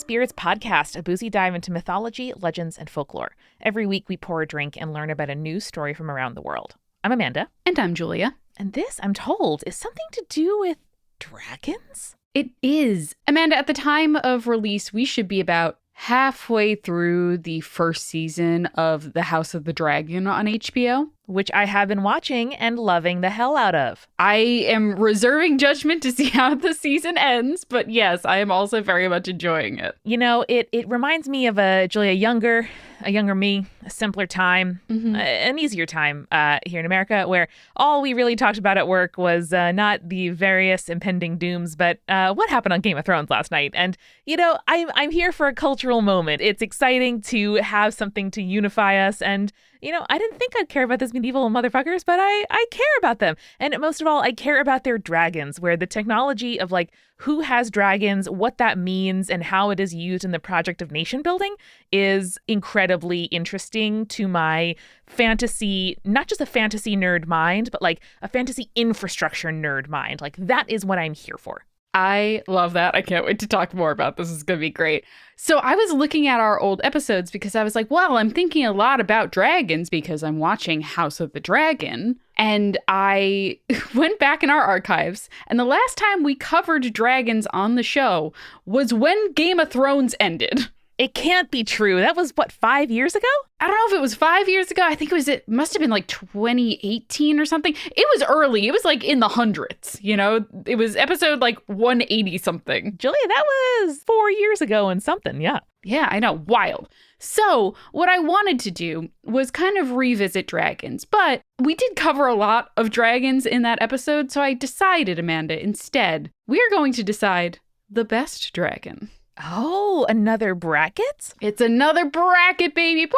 Spirits podcast, a boozy dive into mythology, legends, and folklore. Every week we pour a drink and learn about a new story from around the world. I'm Amanda. And I'm Julia. And this, I'm told, is something to do with dragons? It is. Amanda, at the time of release, we should be about halfway through the first season of The House of the Dragon on HBO. Which I have been watching and loving the hell out of. I am reserving judgment to see how the season ends, but yes, I am also very much enjoying it. You know, it reminds me of a younger me, a simpler time, an easier time here in America, where all we really talked about at work was not the various impending dooms, but what happened on Game of Thrones last night. And, you know, I'm here for a cultural moment. It's exciting to have something to unify us, and you know, I didn't think I'd care about these medieval motherfuckers, but I care about them. And most of all, I care about their dragons, where the technology of like who has dragons, what that means, and how it is used in the project of nation building is incredibly interesting to my fantasy, not just a fantasy nerd mind, but like a fantasy infrastructure nerd mind. Like that is what I'm here for. I love that. I can't wait to talk more about this. It's going to be great. So I was looking at our old episodes because I was like, well, I'm thinking a lot about dragons because I'm watching House of the Dragon. And I went back in our archives, and the last time we covered dragons on the show was when Game of Thrones ended. It can't be true. That was, what, 5 years ago? I don't know if it was 5 years ago. I think it must have been like 2018 or something. It was early. It was like in the hundreds, you know? It was episode like 180 something. Julia, that was 4 years ago and something, yeah. Yeah, I know. Wild. So what I wanted to do was kind of revisit dragons, but we did cover a lot of dragons in that episode. So I decided, Amanda, instead, we are going to decide the best dragon. Oh, another bracket? It's another bracket, baby.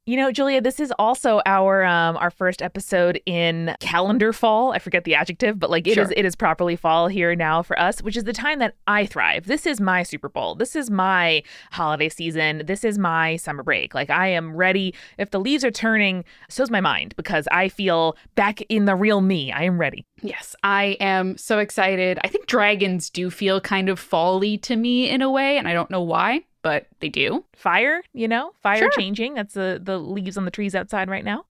You know, Julia, this is also our first episode in calendar fall. I forget the adjective, but like it is properly fall here now for us, which is the time that I thrive. This is my Super Bowl. This is my holiday season. This is my summer break. Like I am ready. If the leaves are turning, so's my mind, because I feel back in the real me. I am ready. Yes, I am so excited. I think dragons do feel kind of fall-y to me in a way, and I don't know why, but they do. Fire, you know, changing. That's the leaves on the trees outside right now.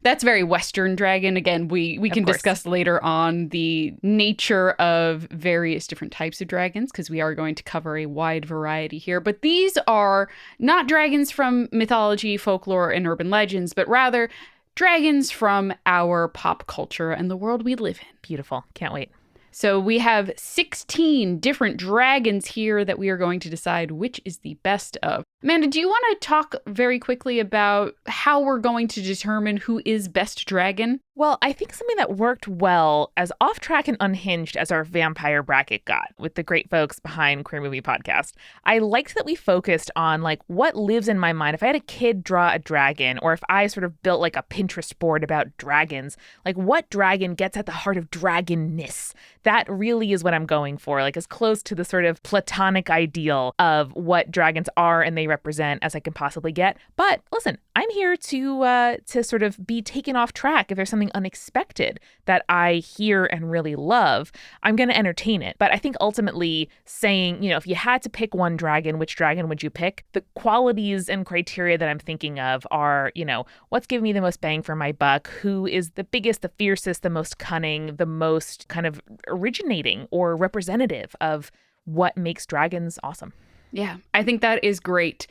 That's very Western dragon. Again, we can discuss later on the nature of various different types of dragons, because we are going to cover a wide variety here. But these are not dragons from mythology, folklore, and urban legends, but rather dragons from our pop culture and the world we live in. Beautiful. Can't wait. So we have 16 different dragons here that we are going to decide which is the best of. Amanda, do you want to talk very quickly about how we're going to determine who is best dragon? Well, I think something that worked well, as off-track and unhinged as our vampire bracket got with the great folks behind Queer Movie Podcast, I liked that we focused on like what lives in my mind. If I had a kid draw a dragon, or if I sort of built like a Pinterest board about dragons, like what dragon gets at the heart of dragonness? That really is what I'm going for, like as close to the sort of platonic ideal of what dragons are and they represent as I can possibly get. But listen, I'm here to sort of be taken off track. If there's something unexpected that I hear and really love, I'm going to entertain it. But I think ultimately saying, you know, if you had to pick one dragon, which dragon would you pick? The qualities and criteria that I'm thinking of are, you know, what's giving me the most bang for my buck? Who is the biggest, the fiercest, the most cunning, the most kind of originating or representative of what makes dragons awesome? Yeah, I think that is great.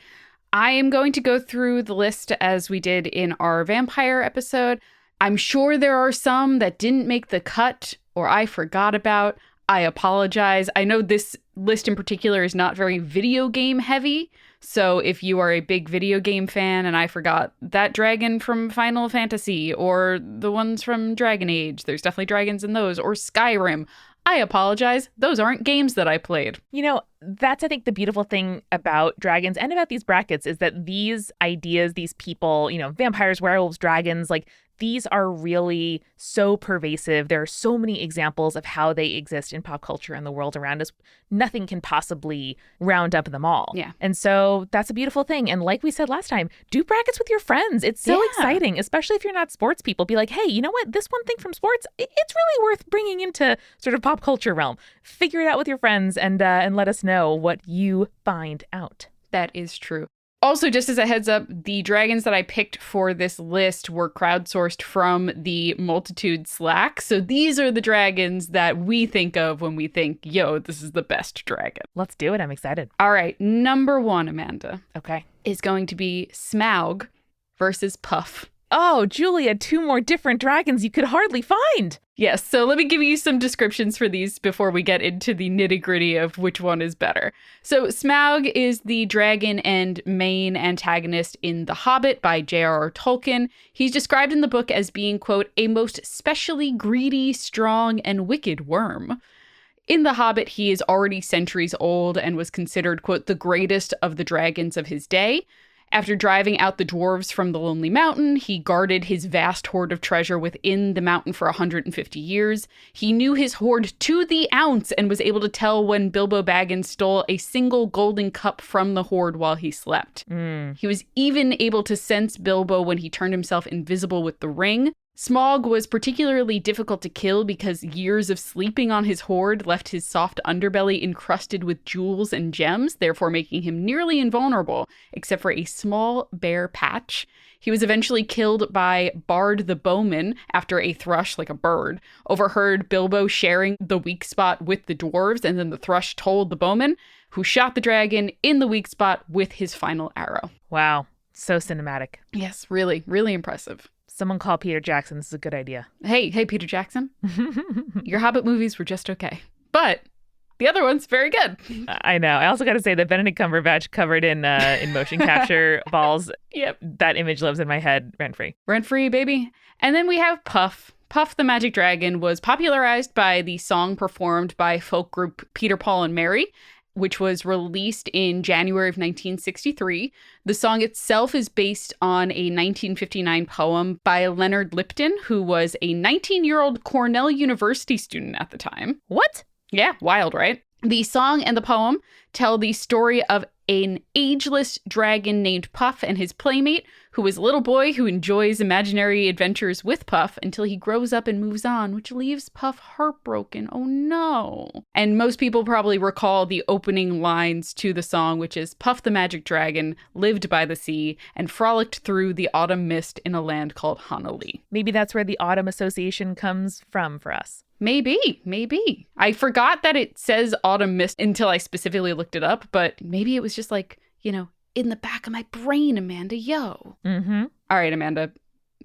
I am going to go through the list as we did in our vampire episode. I'm sure there are some that didn't make the cut or I forgot about. I apologize. I know this list in particular is not very video game heavy. So if you are a big video game fan and I forgot that dragon from Final Fantasy or the ones from Dragon Age, there's definitely dragons in those, or Skyrim, I apologize. Those aren't games that I played. You know, that's, I think, the beautiful thing about dragons and about these brackets is that these ideas, these people, you know, vampires, werewolves, dragons, like these are really so pervasive. There are so many examples of how they exist in pop culture and the world around us. Nothing can possibly round up them all. Yeah. And so that's a beautiful thing. And like we said last time, do brackets with your friends. It's so exciting, especially if you're not sports people. Be like, hey, you know what? This one thing from sports, it's really worth bringing into sort of pop culture realm. Figure it out with your friends and let us know what you find out. That is true. Also, just as a heads up, the dragons that I picked for this list were crowdsourced from the Multitude Slack. So these are the dragons that we think of when we think, yo, this is the best dragon. Let's do it. I'm excited. All right. Number 1, Amanda. Okay. Is going to be Smaug versus Puff. Oh, Julia, 2 more different dragons you could hardly find. Yes, so let me give you some descriptions for these before we get into the nitty-gritty of which one is better. So Smaug is the dragon and main antagonist in The Hobbit by J.R.R. Tolkien. He's described in the book as being, quote, a most specially greedy, strong, and wicked worm. In The Hobbit, he is already centuries old and was considered, quote, the greatest of the dragons of his day. After driving out the dwarves from the Lonely Mountain, he guarded his vast hoard of treasure within the mountain for 150 years. He knew his hoard to the ounce and was able to tell when Bilbo Baggins stole a single golden cup from the hoard while he slept. He was even able to sense Bilbo when he turned himself invisible with the ring. Smog was particularly difficult to kill because years of sleeping on his hoard left his soft underbelly encrusted with jewels and gems, therefore making him nearly invulnerable, except for a small bare patch. He was eventually killed by Bard the Bowman after a thrush, like a bird, overheard Bilbo sharing the weak spot with the dwarves, and then the thrush told the bowman, who shot the dragon in the weak spot with his final arrow. Wow. So cinematic. Yes, really, really impressive. Someone call Peter Jackson. This is a good idea. Hey, Peter Jackson. Your Hobbit movies were just okay. But the other one's very good. I know. I also got to say that Benedict Cumberbatch covered in motion capture balls. Yep. That image lives in my head rent-free. Rent-free, baby. And then we have Puff. Puff the Magic Dragon was popularized by the song performed by folk group Peter, Paul, and Mary, which was released in January of 1963. The song itself is based on a 1959 poem by Leonard Lipton, who was a 19-year-old Cornell University student at the time. What? Yeah, wild, right? The song and the poem tell the story of an ageless dragon named Puff and his playmate, who is a little boy who enjoys imaginary adventures with Puff until he grows up and moves on, which leaves Puff heartbroken. Oh no. And most people probably recall the opening lines to the song, which is Puff the Magic Dragon lived by the sea and frolicked through the autumn mist in a land called Honolulu. Maybe that's where the autumn association comes from for us. Maybe. I forgot that it says autumn mist until I specifically looked it up, but maybe it was just like, in the back of my brain, Amanda, yo. Mm-hmm. All right, Amanda,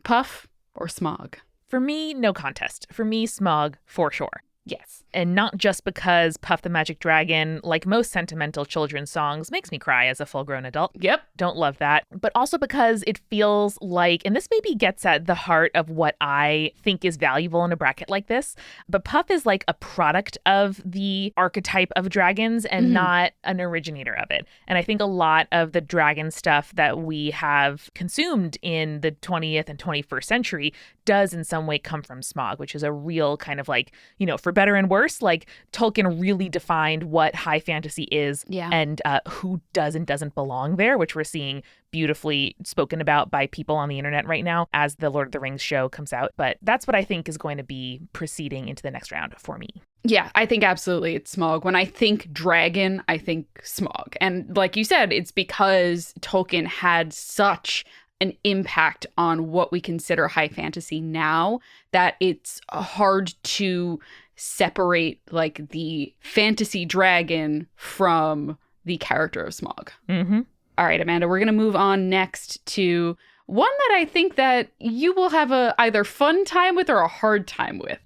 Puff or Smog? For me, no contest. For me, Smog, for sure. Yes. And not just because Puff the Magic Dragon, like most sentimental children's songs, makes me cry as a full-grown adult. Yep. Don't love that. But also because it feels like, and this maybe gets at the heart of what I think is valuable in a bracket like this, but Puff is like a product of the archetype of dragons and not an originator of it. And I think a lot of the dragon stuff that we have consumed in the 20th and 21st century does in some way come from Smog, which is a real kind of like, for better and worse, like Tolkien really defined what high fantasy is and who does and doesn't belong there, which we're seeing beautifully spoken about by people on the internet right now as the Lord of the Rings show comes out. But that's what I think is going to be proceeding into the next round for me. Yeah, I think absolutely it's Smog. When I think dragon, I think Smog. And like you said, it's because Tolkien had such an impact on what we consider high fantasy now that it's hard to separate like the fantasy dragon from the character of Smog. Mm-hmm. All right, Amanda, we're going to move on next to one that I think that you will have a either fun time with or a hard time with.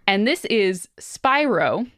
And this is Spyro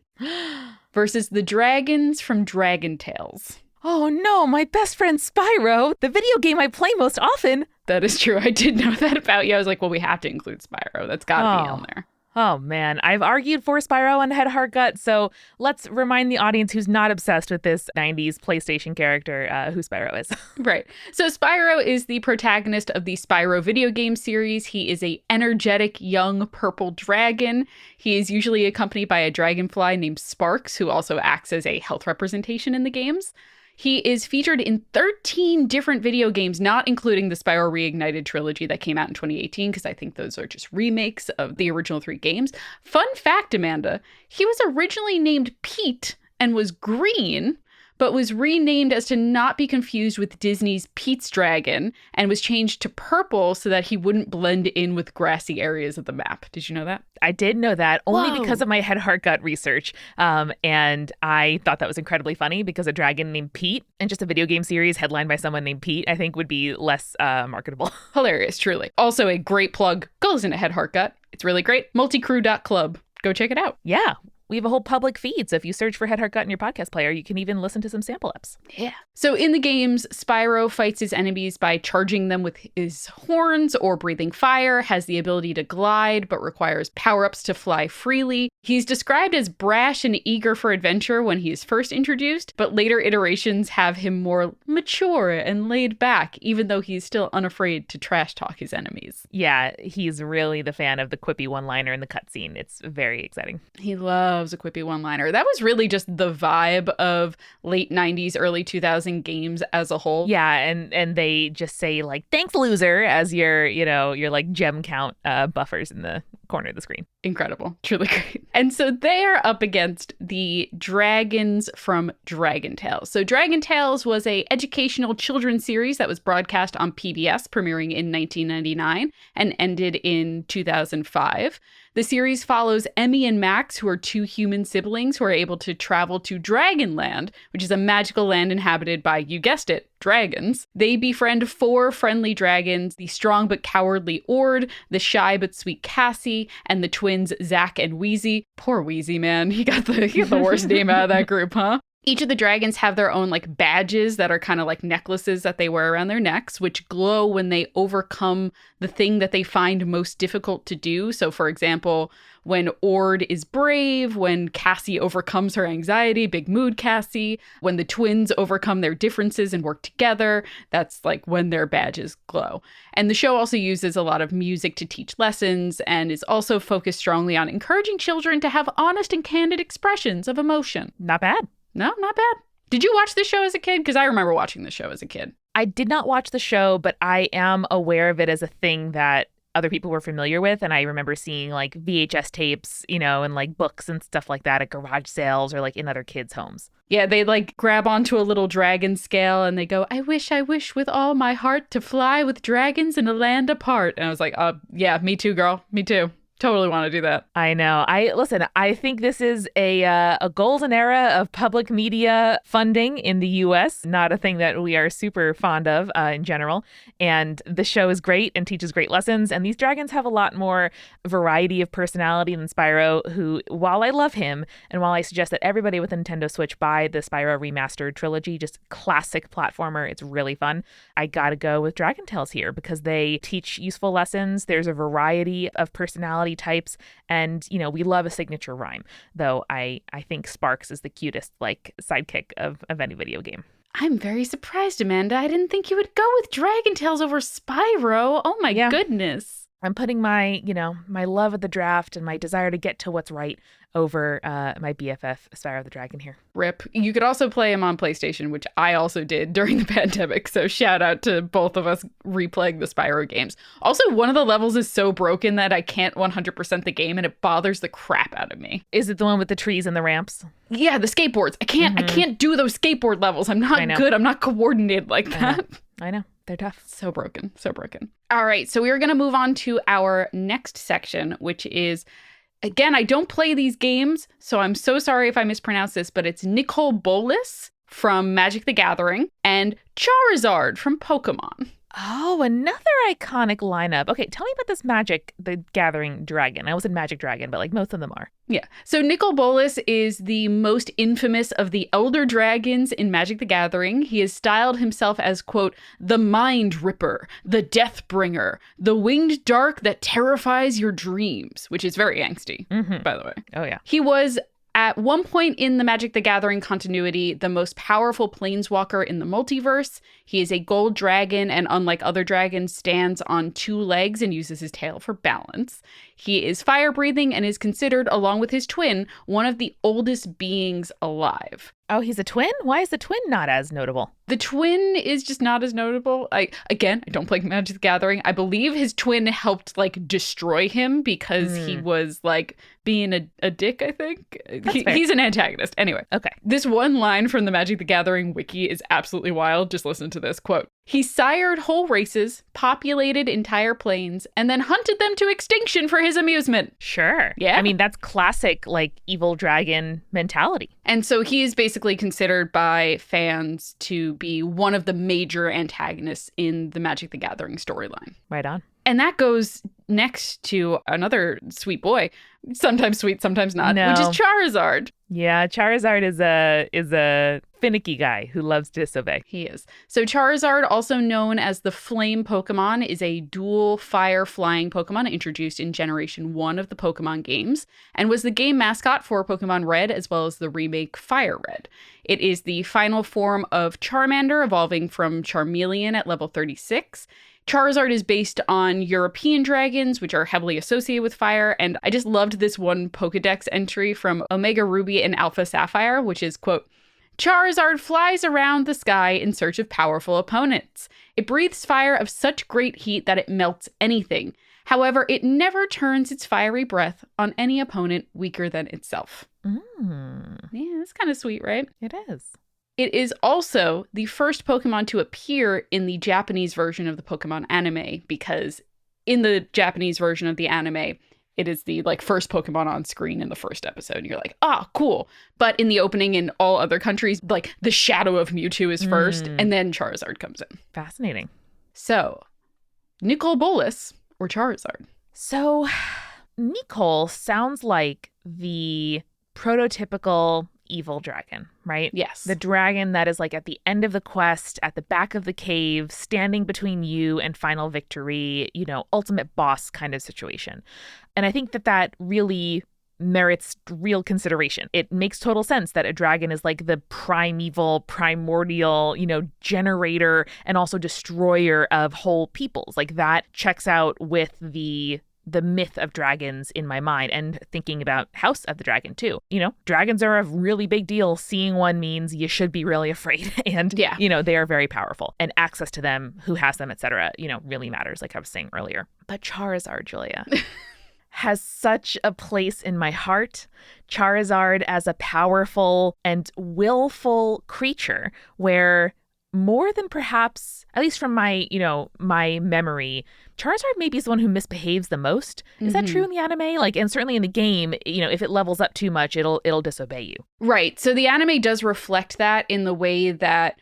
versus the dragons from Dragon Tales. Oh no, my best friend Spyro, the video game I play most often. That is true. I did know that about you. I was like, well, we have to include Spyro. That's got to be on there. Oh, man. I've argued for Spyro on Head Heart Gut, so let's remind the audience who's not obsessed with this 90s PlayStation character who Spyro is. Right. So Spyro is the protagonist of the Spyro video game series. He is a energetic young purple dragon. He is usually accompanied by a dragonfly named Sparks, who also acts as a health representation in the games. He is featured in 13 different video games, not including the Spyro Reignited trilogy that came out in 2018, because I think those are just remakes of the original 3 games. Fun fact, Amanda, he was originally named Pete and was green, but was renamed as to not be confused with Disney's Pete's Dragon, and was changed to purple so that he wouldn't blend in with grassy areas of the map. Did you know that? I did know that only Whoa. because of my Head Heart Gut research. And I thought that was incredibly funny because a dragon named Pete and just a video game series headlined by someone named Pete, I think would be less marketable. Hilarious, truly. Also a great plug. Go listen to Head Heart Gut. It's really great. Multicrew.club. Go check it out. Yeah. We have a whole public feed, so if you search for Head Heart Gut in your podcast player, you can even listen to some sample eps. Yeah. So in the games, Spyro fights his enemies by charging them with his horns or breathing fire, has the ability to glide, but requires power-ups to fly freely. He's described as brash and eager for adventure when he is first introduced, but later iterations have him more mature and laid back, even though he's still unafraid to trash talk his enemies. Yeah, he's really the fan of the quippy one-liner in the cutscene. It's very exciting. He loves a quippy one-liner. That was really just the vibe of late 90s, early 2000 games as a whole. Yeah, and they just say like, thanks, loser, as your like gem count buffers in the corner of the screen. Incredible. Truly great. And so they are up against the dragons from Dragon Tales. So Dragon Tales was a educational children's series that was broadcast on PBS, premiering in 1999 and ended in 2005. The series follows Emmy and Max, who are 2 human siblings who are able to travel to Dragonland, which is a magical land inhabited by, you guessed it, dragons. They befriend 4 friendly dragons, the strong but cowardly Ord, the shy but sweet Cassie, and the twins Zack and Wheezy. Poor Wheezy, man. He got the worst name out of that group, huh? Each of the dragons have their own like badges that are kind of like necklaces that they wear around their necks, which glow when they overcome the thing that they find most difficult to do. So for example, when Ord is brave, when Cassie overcomes her anxiety, big mood Cassie, when the twins overcome their differences and work together, that's like when their badges glow. And the show also uses a lot of music to teach lessons and is also focused strongly on encouraging children to have honest and candid expressions of emotion. Not bad. No, not bad. Did you watch this show as a kid? Because I remember watching the show as a kid. I did not watch the show, but I am aware of it as a thing that other people were familiar with. And I remember seeing like VHS tapes, and like books and stuff like that at garage sales or like in other kids' homes. Yeah, they like grab onto a little dragon scale and they go, I wish with all my heart to fly with dragons in a land apart. And I was like, yeah, me too, girl. Me too. Totally want to do that. I know. I think this is a golden era of public media funding in the U.S., not a thing that we are super fond of in general. And the show is great and teaches great lessons. And these dragons have a lot more variety of personality than Spyro, who, while I love him, and while I suggest that everybody with a Nintendo Switch buy the Spyro Remastered trilogy, just classic platformer, it's really fun, I gotta go with Dragon Tales here because they teach useful lessons. There's a variety of personality types, and we love a signature rhyme, though I think Sparks is the cutest like sidekick of any video game. I'm very surprised, Amanda. I didn't think you would go with Dragon Tales over Spyro. Oh my goodness. I'm putting my my love of the draft and my desire to get to what's right over my BFF Spyro the Dragon here. Rip. You could also play him on PlayStation, which I also did during the pandemic. So shout out to both of us replaying the Spyro games. Also, one of the levels is so broken that I can't 100% the game and it bothers the crap out of me. Is it the one with the trees and the ramps? Yeah, the skateboards. I can't do those skateboard levels. I'm not good. I'm not coordinated like that. I know. They're tough. So broken. All right. So we are going to move on to our next section, which is, again, I don't play these games, so I'm so sorry if I mispronounce this, but it's Nicol Bolas from Magic the Gathering and Charizard from Pokemon. Oh, another iconic lineup. Okay, tell me about this the Gathering dragon. I was in Magic Dragon, but like most of them are. Yeah. So Nicol Bolas is the most infamous of the elder dragons in Magic the Gathering. He has styled himself as, quote, the Mind Ripper, the Death Bringer, the winged dark that terrifies your dreams, which is very angsty, by the way. Oh, yeah. He was, at one point in the Magic the Gathering continuity, the most powerful planeswalker in the multiverse. He is a gold dragon and, unlike other dragons, stands on 2 legs and uses his tail for balance. He is fire-breathing and is considered, along with his twin, one of the oldest beings alive. Oh, he's a twin? Why is the twin not as notable? The twin is just not as notable. I don't play Magic the Gathering. I believe his twin helped, like, destroy him because he was, like, being a dick, I think. He's an antagonist. Anyway. Okay. This one line from the Magic the Gathering wiki is absolutely wild. Just listen to this. Quote, he sired whole races, populated entire planes, and then hunted them to extinction for his amusement. Sure. Yeah. I mean, that's classic, like, evil dragon mentality. And so he is basically considered by fans to be one of the major antagonists in the Magic the Gathering storyline. Right on. And that goes next to another sweet boy, sometimes sweet, sometimes not, which is Charizard. Yeah, Charizard is a finicky guy who loves to disobey. He is. So Charizard, also known as the Flame Pokemon, is a dual fire flying Pokemon introduced in Generation 1 of the Pokemon games and was the game mascot for Pokemon Red as well as the remake Fire Red. It is the final form of Charmander, evolving from Charmeleon at level 36. Charizard is based on European dragons, which are heavily associated with fire, and I just loved this one Pokedex entry from Omega Ruby and Alpha Sapphire, which is, quote, Charizard flies around the sky in search of powerful opponents. It breathes fire of such great heat that it melts anything. However, it never turns its fiery breath on any opponent weaker than itself. Yeah, that's kind of sweet, right? It is. It is also the first Pokemon to appear in the Japanese version of the Pokemon anime, because in the Japanese version of the anime, it is the first Pokemon on screen in the first episode. And you're like, cool. But in the opening in all other countries, the shadow of Mewtwo is first, and then Charizard comes in. Fascinating. So, Nicol Bolas or Charizard? So, Nicol sounds like the prototypical evil dragon, right? Yes. The dragon that is at the end of the quest, at the back of the cave, standing between you and final victory, ultimate boss kind of situation. And I think that really merits real consideration. It makes total sense that a dragon is the primeval, primordial, generator and also destroyer of whole peoples. That checks out with the myth of dragons in my mind, and thinking about House of the Dragon too. Dragons are a really big deal. Seeing one means you should be really afraid, and they are very powerful, and access to them, who has them, etc., really matters, like I was saying earlier. But Charizard, Julia, has such a place in my heart. Charizard as a powerful and willful creature, where more than perhaps, at least from my memory, Charizard maybe is the one who misbehaves the most. Is that true in the anime? And certainly in the game, if it levels up too much, it'll disobey you. Right. So the anime does reflect that in the way that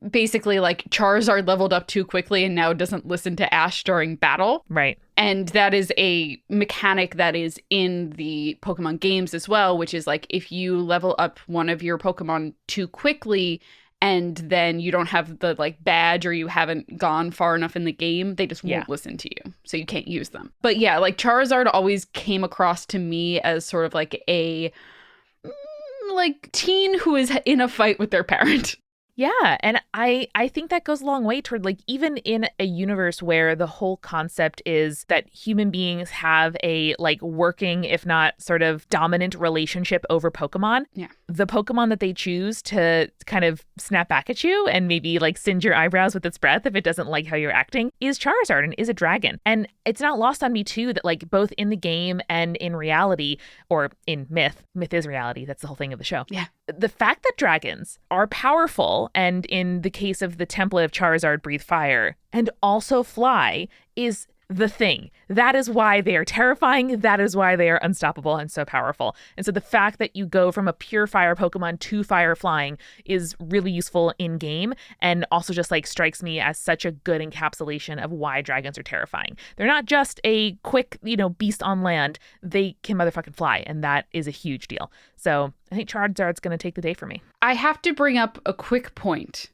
basically Charizard leveled up too quickly and now doesn't listen to Ash during battle. Right. And that is a mechanic that is in the Pokemon games as well, which is if you level up one of your Pokemon too quickly, and then you don't have the badge, or you haven't gone far enough in the game, they just won't listen to you. So you can't use them. But yeah, Charizard always came across to me as sort of a teen who is in a fight with their parent. Yeah, and I think that goes a long way toward even in a universe where the whole concept is that human beings have a working, if not sort of dominant relationship over Pokemon. Yeah. The Pokemon that they choose to kind of snap back at you and maybe singe your eyebrows with its breath if it doesn't like how you're acting is Charizard and is a dragon. And it's not lost on me too that both in the game and in reality, or in myth is reality. That's the whole thing of the show. Yeah. The fact that dragons are powerful, and in the case of the template of Charizard, breathe fire, and also fly, is the thing. That is why they are terrifying. That is why they are unstoppable and so powerful. And so the fact that you go from a pure fire Pokemon to fire flying is really useful in game, and also just like strikes me as such a good encapsulation of why dragons are terrifying. They're not just a quick, beast on land. They can motherfucking fly, and that is a huge deal. So I think Charizard's going to take the day for me. I have to bring up a quick point,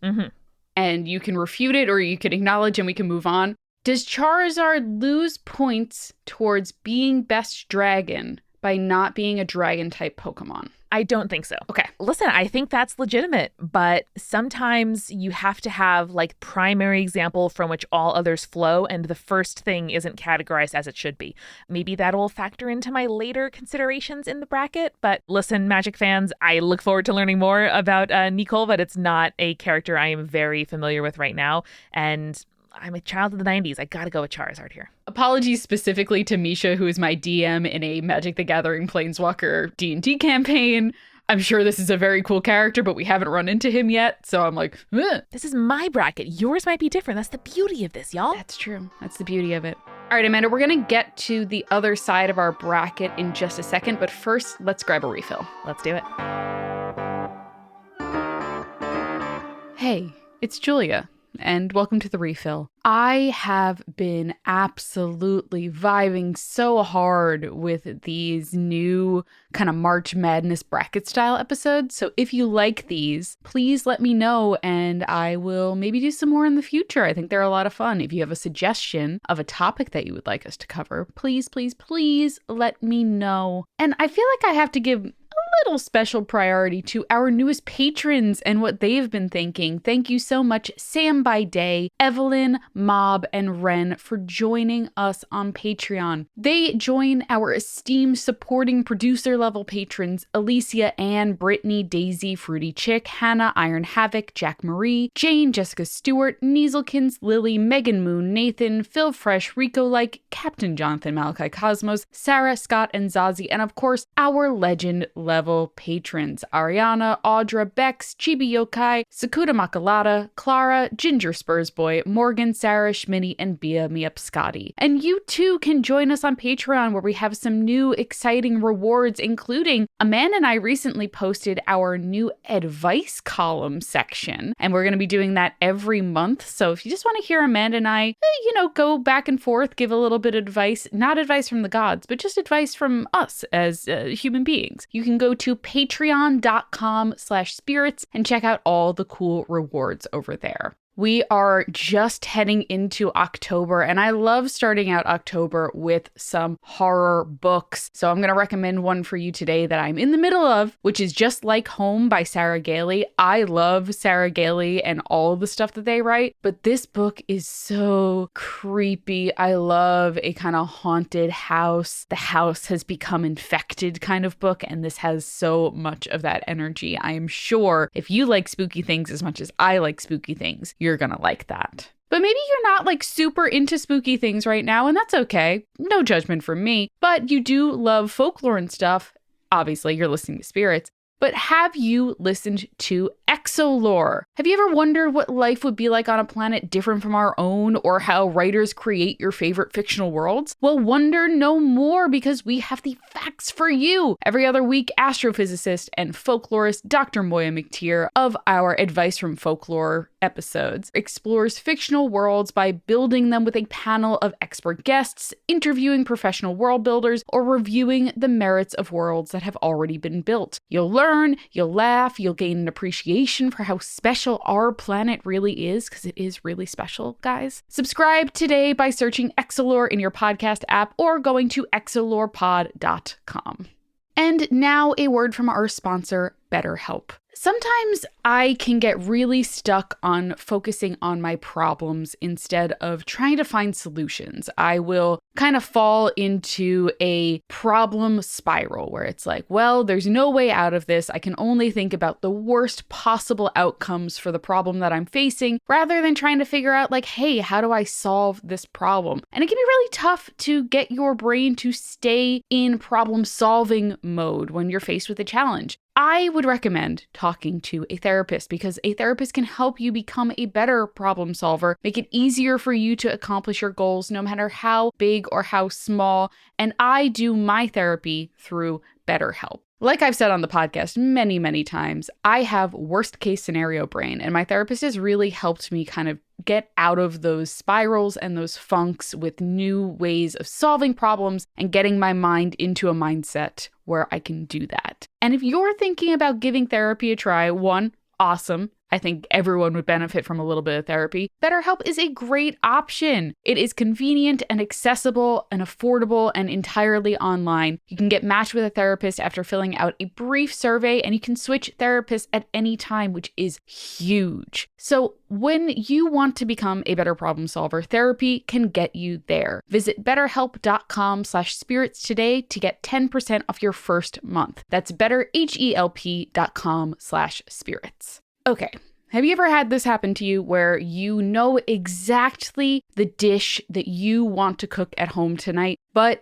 and you can refute it or you can acknowledge and we can move on. Does Charizard lose points towards being best dragon by not being a dragon-type Pokemon? I don't think so. Okay. Listen, I think that's legitimate, but sometimes you have to have like primary example from which all others flow, and the first thing isn't categorized as it should be. Maybe that'll factor into my later considerations in the bracket, but listen, Magic fans, I look forward to learning more about Nicole, but it's not a character I am very familiar with right now, and I'm a child of the 90s. I gotta go with Charizard here. Apologies specifically to Misha, who is my DM in a Magic the Gathering Planeswalker D&D campaign. I'm sure this is a very cool character, but we haven't run into him yet, so I'm like, ugh. This is my bracket. Yours might be different. That's the beauty of this, y'all. That's true. That's the beauty of it. All right, Amanda, we're going to get to the other side of our bracket in just a second, but first, let's grab a refill. Let's do it. Hey, it's Julia. And welcome to the refill. I have been absolutely vibing so hard with these new kind of March Madness bracket style episodes. So if you like these, please let me know and I will maybe do some more in the future. I think they're a lot of fun. If you have a suggestion of a topic that you would like us to cover, please, please, please let me know. And I feel like I have to give little special priority to our newest patrons and what they've been thinking. Thank you so much, Sam by Day, Evelyn, Mob, and Ren for joining us on Patreon. They join our esteemed supporting producer level patrons Alicia, Ann, Brittany, Daisy, Fruity Chick, Hannah, Iron Havoc, Jack Marie, Jane, Jessica Stewart, Nieselkins, Lily, Megan Moon, Nathan, Phil Fresh, Rico Like, Captain Jonathan, Malachi Cosmos, Sarah, Scott, and Zazie, and of course, our legend level patrons Ariana, Audra, Bex, Chibi Yokai, Sakuda Makalata, Clara, Ginger Spursboy, Morgan, Sarah, Schmitty, and Bia Miapscotty. And you too can join us on Patreon, where we have some new exciting rewards, including Amanda and I recently posted our new advice column section, and we're going to be doing that every month. So if you just want to hear Amanda and I, go back and forth, give a little bit of advice, not advice from the gods, but just advice from us as human beings, you can go to patreon.com/spirits and check out all the cool rewards over there. We are just heading into October, and I love starting out October with some horror books. So I'm going to recommend one for you today that I'm in the middle of, which is Just Like Home by Sarah Gailey. I love Sarah Gailey and all the stuff that they write, but this book is so creepy. I love a kind of haunted house. The house has become infected kind of book, and this has so much of that energy. I am sure if you like spooky things as much as I like spooky things, you're gonna like that. But maybe you're not like super into spooky things right now, and that's okay. No judgment from me. But you do love folklore and stuff. Obviously, you're listening to spirits. But have you listened to Exolore? Have you ever wondered what life would be like on a planet different from our own, or how writers create your favorite fictional worlds? Well, wonder no more, because we have the facts for you. Every other week, astrophysicist and folklorist Dr. Moiya McTier of our Advice from Folklore episodes explores fictional worlds by building them with a panel of expert guests, interviewing professional world builders, or reviewing the merits of worlds that have already been built. You'll learn, you'll laugh, you'll gain an appreciation for how special our planet really is, because it is really special, guys. Subscribe today by searching Exolore in your podcast app or going to exolorepod.com. And now a word from our sponsor, BetterHelp. Sometimes I can get really stuck on focusing on my problems instead of trying to find solutions. I will kind of fall into a problem spiral where it's like, well, there's no way out of this. I can only think about the worst possible outcomes for the problem that I'm facing, rather than trying to figure out like, hey, how do I solve this problem? And it can be really tough to get your brain to stay in problem solving mode when you're faced with a challenge. I would recommend talking to a therapist because a therapist can help you become a better problem solver, make it easier for you to accomplish your goals no matter how big or how small. And I do my therapy through BetterHelp. Like I've said on the podcast many, many times, I have worst case scenario brain, and my therapist has really helped me kind of get out of those spirals and those funks with new ways of solving problems and getting my mind into a mindset where I can do that. And if you're thinking about giving therapy a try, one, awesome. I think everyone would benefit from a little bit of therapy. BetterHelp is a great option. It is convenient and accessible and affordable and entirely online. You can get matched with a therapist after filling out a brief survey, and you can switch therapists at any time, which is huge. So when you want to become a better problem solver, therapy can get you there. Visit betterhelp.com/spirits today to get 10% off your first month. That's betterhelp.com/spirits. Okay, have you ever had this happen to you where you know exactly the dish that you want to cook at home tonight, but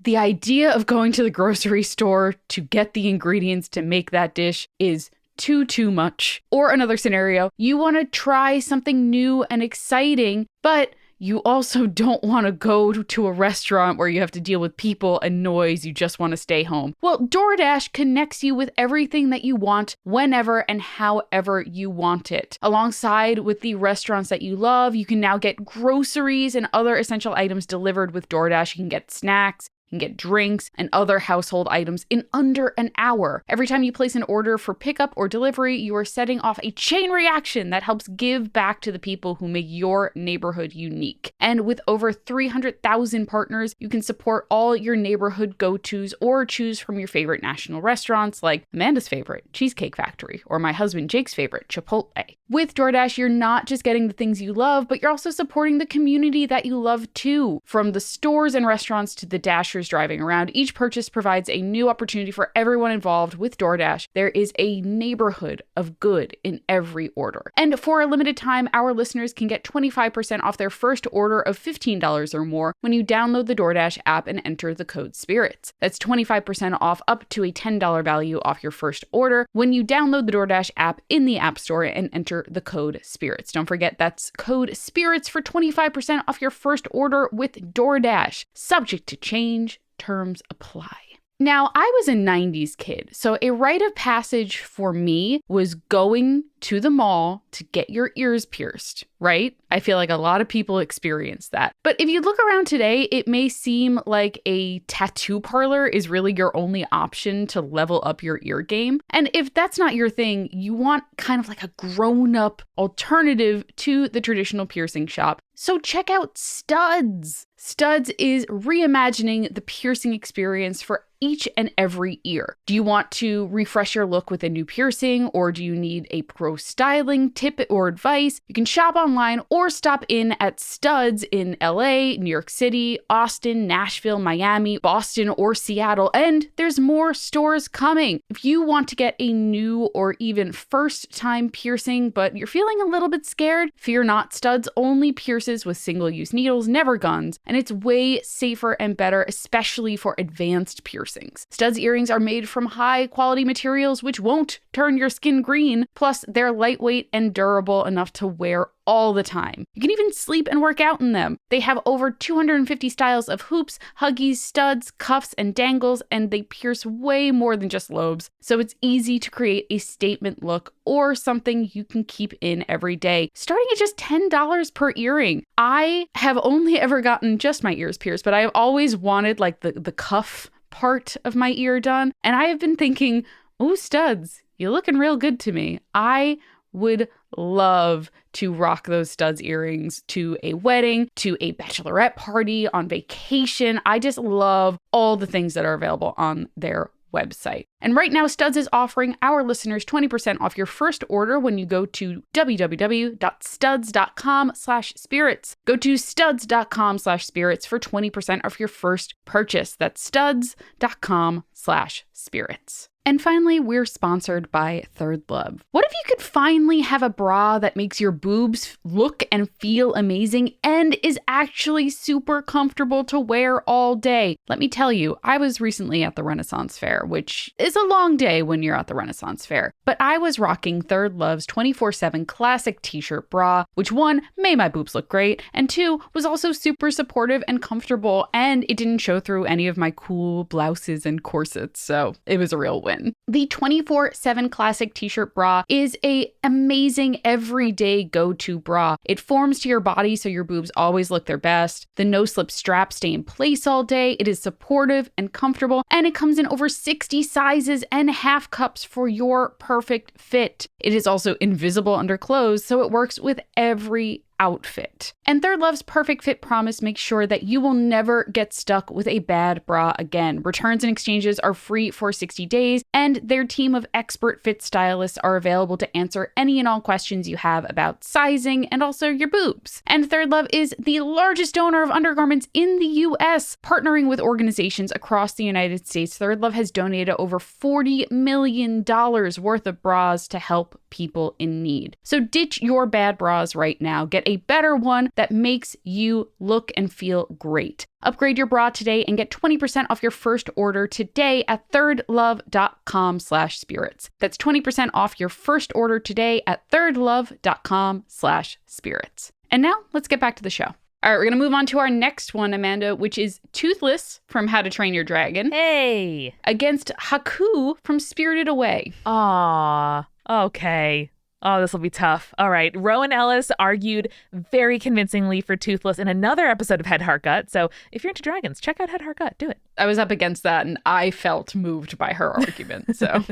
the idea of going to the grocery store to get the ingredients to make that dish is too much? Or another scenario, you want to try something new and exciting, but you also don't want to go to a restaurant where you have to deal with people and noise. You just want to stay home. Well, DoorDash connects you with everything that you want, whenever and however you want it. Alongside with the restaurants that you love, you can now get groceries and other essential items delivered with DoorDash. You can get snacks, you can get drinks and other household items in under an hour. Every time you place an order for pickup or delivery, you are setting off a chain reaction that helps give back to the people who make your neighborhood unique. And with over 300,000 partners, you can support all your neighborhood go-tos or choose from your favorite national restaurants like Amanda's favorite, Cheesecake Factory, or my husband Jake's favorite, Chipotle. With DoorDash, you're not just getting the things you love, but you're also supporting the community that you love too. From the stores and restaurants to the Dashers driving around, each purchase provides a new opportunity for everyone involved. With DoorDash, there is a neighborhood of good in every order. And for a limited time, our listeners can get 25% off their first order of $15 or more when you download the DoorDash app and enter the code SPIRITS. That's 25% off up to a $10 value off your first order when you download the DoorDash app in the App Store and enter the code SPIRITS. Don't forget, that's code SPIRITS for 25% off your first order with DoorDash. Subject to change. Terms apply. Now, I was a 90s kid, so a rite of passage for me was going to the mall to get your ears pierced, right? I feel like a lot of people experience that. But if you look around today, it may seem like a tattoo parlor is really your only option to level up your ear game. And if that's not your thing, you want kind of like a grown-up alternative to the traditional piercing shop. So check out Studs. Studs is reimagining the piercing experience for each and every ear. Do you want to refresh your look with a new piercing, or do you need a pro styling tip or advice? You can shop online or stop in at Studs in LA, New York City, Austin, Nashville, Miami, Boston, or Seattle, and there's more stores coming. If you want to get a new or even first-time piercing, but you're feeling a little bit scared, fear not. Studs only pierces with single-use needles, never guns, and it's way safer and better, especially for advanced piercings. Studs earrings are made from high-quality materials which won't turn your skin green, plus they're lightweight and durable enough to wear all the time. You can even sleep and work out in them. They have over 250 styles of hoops, huggies, studs, cuffs, and dangles, and they pierce way more than just lobes. So it's easy to create a statement look or something you can keep in every day, starting at just $10 per earring. I have only ever gotten just my ears pierced, but I have always wanted like the cuff part of my ear done. And I have been thinking, ooh, Studs, you're looking real good to me. I would love to rock those Studs earrings to a wedding, to a bachelorette party, on vacation. I just love all the things that are available on their website. And right now, Studs is offering our listeners 20% off your first order when you go to www.studs.com/spirits. Go to studs.com/spirits for 20% off your first purchase. That's studs.com/spirits. And finally, we're sponsored by Third Love. What if you could finally have a bra that makes your boobs look and feel amazing and is actually super comfortable to wear all day? Let me tell you, I was recently at the Renaissance Fair, which is a long day when you're at the Renaissance Fair. But I was rocking Third Love's 24/7 classic t-shirt bra, which 1, made my boobs look great, and 2, was also super supportive and comfortable, and it didn't show through any of my cool blouses and corsets, so it was a real win. The 24/7 classic t-shirt bra is a amazing everyday go-to bra. It forms to your body so your boobs always look their best. The no-slip straps stay in place all day. It is supportive and comfortable, and it comes in over 60 sizes and half cups for your perfect fit. It is also invisible under clothes, so it works with every outfit. And Third Love's perfect fit promise makes sure that you will never get stuck with a bad bra again. Returns and exchanges are free for 60 days, and their team of expert fit stylists are available to answer any and all questions you have about sizing and also your boobs. And Third Love is the largest donor of undergarments in the US, partnering with organizations across the United States. Third Love has donated over $40 million worth of bras to help people in need. So ditch your bad bras right now. Get a better one that makes you look and feel great. Upgrade your bra today and get 20% off your first order today at thirdlove.com/spirits. That's 20% off your first order today at thirdlove.com/spirits. And now let's get back to the show. All right, we're going to move on to our next one, Amanda, which is Toothless from How to Train Your Dragon. Hey! Against Haku from Spirited Away. Aw, okay. Oh, this will be tough. All right. Rowan Ellis argued very convincingly for Toothless in another episode of Head Heart Gut. So if you're into dragons, check out Head Heart Gut. Do it. I was up against that and I felt moved by her argument. So,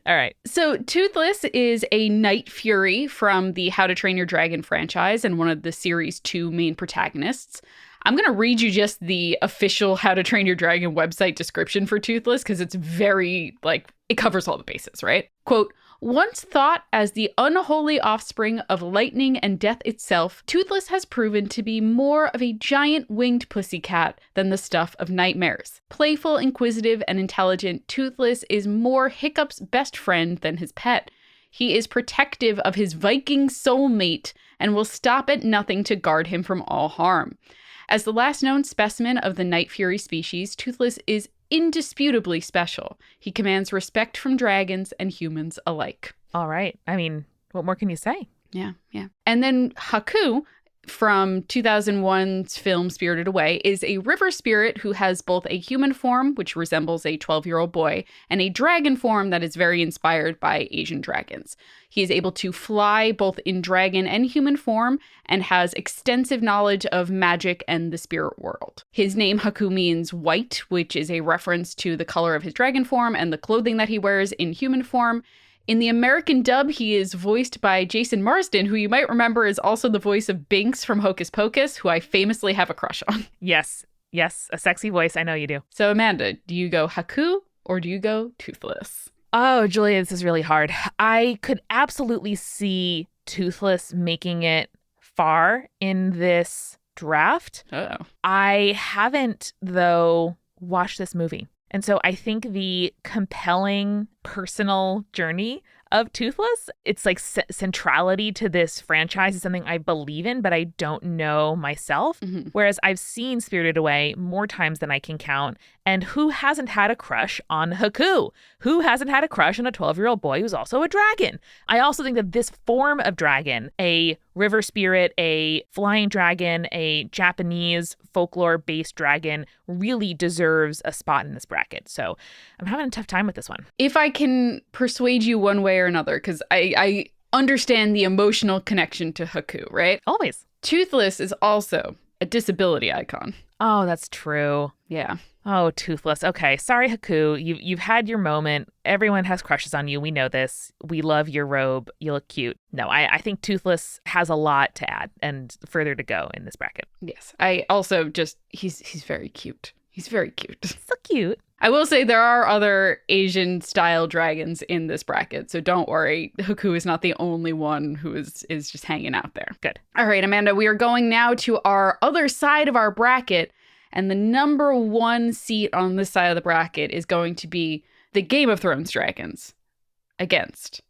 all right. So Toothless is a Night Fury from the How to Train Your Dragon franchise and one of the series 2 main protagonists. I'm going to read you just the official How to Train Your Dragon website description for Toothless because it's very, it covers all the bases, right? Quote, once thought as the unholy offspring of lightning and death itself, Toothless has proven to be more of a giant winged pussycat than the stuff of nightmares. Playful, inquisitive, and intelligent, Toothless is more Hiccup's best friend than his pet. He is protective of his Viking soulmate and will stop at nothing to guard him from all harm. As the last known specimen of the Night Fury species, Toothless is indisputably special. He commands respect from dragons and humans alike. All right. I mean, what more can you say? Yeah. And then Haku from 2001's film Spirited Away is a river spirit who has both a human form, which resembles a 12-year-old boy, and a dragon form that is very inspired by Asian dragons. He is able to fly both in dragon and human form and has extensive knowledge of magic and the spirit world. His name Haku means white, which is a reference to the color of his dragon form and the clothing that he wears in human form. In the American dub, he is voiced by Jason Marsden, who you might remember is also the voice of Binks from Hocus Pocus, who I famously have a crush on. Yes, a sexy voice. I know you do. So Amanda, do you go Haku or do you go Toothless? Oh, Julia, this is really hard. I could absolutely see Toothless making it far in this draft. Oh. I haven't, though, watched this movie. And so I think the compelling personal journey of Toothless, it's like centrality to this franchise is something I believe in, but I don't know myself. Mm-hmm. Whereas I've seen Spirited Away more times than I can count. And who hasn't had a crush on Haku? Who hasn't had a crush on a 12-year-old boy who's also a dragon? I also think that this form of dragon, a river spirit, a flying dragon, a Japanese folklore-based dragon, really deserves a spot in this bracket. So I'm having a tough time with this one. If I can persuade you one way or another, because I understand the emotional connection to Haku, right? Always. Toothless is also a disability icon. Oh, that's true. Yeah. Oh, Toothless. Okay. Sorry, Haku. You've had your moment. Everyone has crushes on you. We know this. We love your robe. You look cute. No, I think Toothless has a lot to add and further to go in this bracket. Yes. I also just, he's very cute. He's very cute. So cute. I will say there are other Asian-style dragons in this bracket, so don't worry. Haku is not the only one who is just hanging out there. Good. All right, Amanda, we are going now to our other side of our bracket, and the number one seat on this side of the bracket is going to be the Game of Thrones dragons against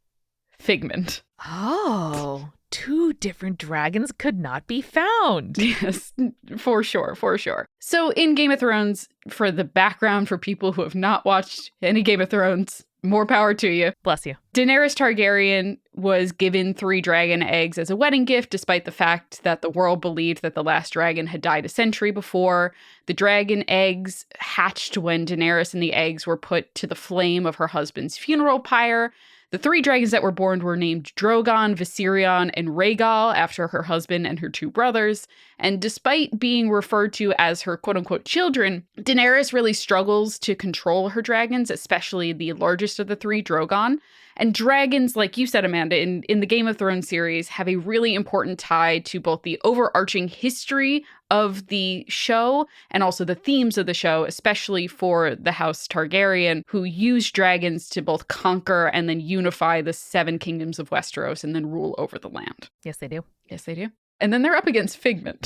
Figment. Oh, two different dragons could not be found. Yes, for sure, for sure. So in Game of Thrones, for the background for people who have not watched any Game of Thrones, more power to you. Bless you. Daenerys Targaryen was given 3 dragon eggs as a wedding gift, despite the fact that the world believed that the last dragon had died a century before. The dragon eggs hatched when Daenerys and the eggs were put to the flame of her husband's funeral pyre. The 3 dragons that were born were named Drogon, Viserion, and Rhaegal after her husband and her 2 brothers. And despite being referred to as her quote-unquote children, Daenerys really struggles to control her dragons, especially the largest of the 3, Drogon. And dragons, like you said, Amanda, in the Game of Thrones series, have a really important tie to both the overarching history of the show and also the themes of the show, especially for the House Targaryen, who use dragons to both conquer and then unify the 7 kingdoms of Westeros and then rule over the land. Yes, they do. Yes, they do. And then they're up against Figment.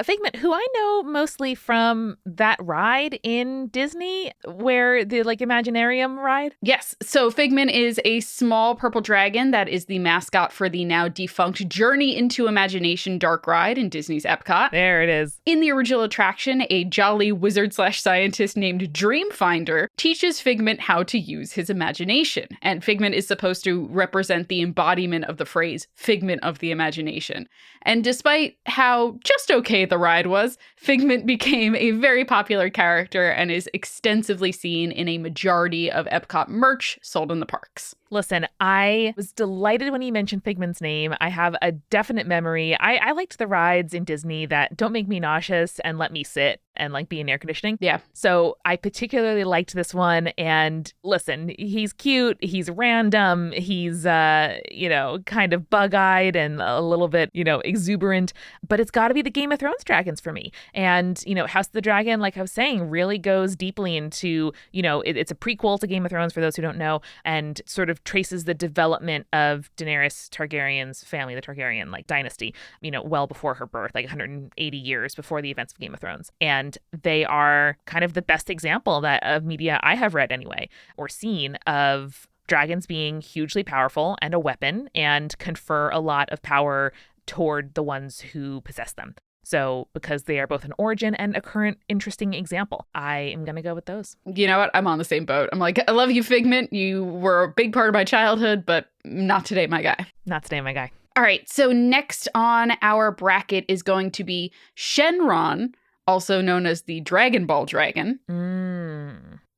Figment, who I know mostly from that ride in Disney, where the Imaginarium ride. Yes. So Figment is a small purple dragon that is the mascot for the now defunct Journey into Imagination dark ride in Disney's Epcot. There it is. In the original attraction, a jolly wizard/scientist named Dreamfinder teaches Figment how to use his imagination. And Figment is supposed to represent the embodiment of the phrase figment of the imagination. And despite how just okay the ride was, Figment became a very popular character and is extensively seen in a majority of Epcot merch sold in the parks. Listen, I was delighted when you mentioned Figment's name. I have a definite memory. I liked the rides in Disney that don't make me nauseous and let me sit and be in air conditioning. Yeah. So I particularly liked this one. And listen, he's cute. He's random. He's, kind of bug-eyed and a little bit, exuberant. But it's got to be the Game of Thrones dragons for me. And, House of the Dragon, like I was saying, really goes deeply into, it's a prequel to Game of Thrones for those who don't know, and sort of traces the development of Daenerys Targaryen's family, the Targaryen dynasty, well before her birth, 180 years before the events of Game of Thrones. And they are kind of the best example of media I have read anyway, or seen, of dragons being hugely powerful and a weapon and confer a lot of power toward the ones who possess them. So because they are both an origin and a current interesting example, I am going to go with those. You know what? I'm on the same boat. I'm like, I love you, Figment. You were a big part of my childhood, but not today, my guy. Not today, my guy. All right. So next on our bracket is going to be Shenron, also known as the Dragon Ball Dragon,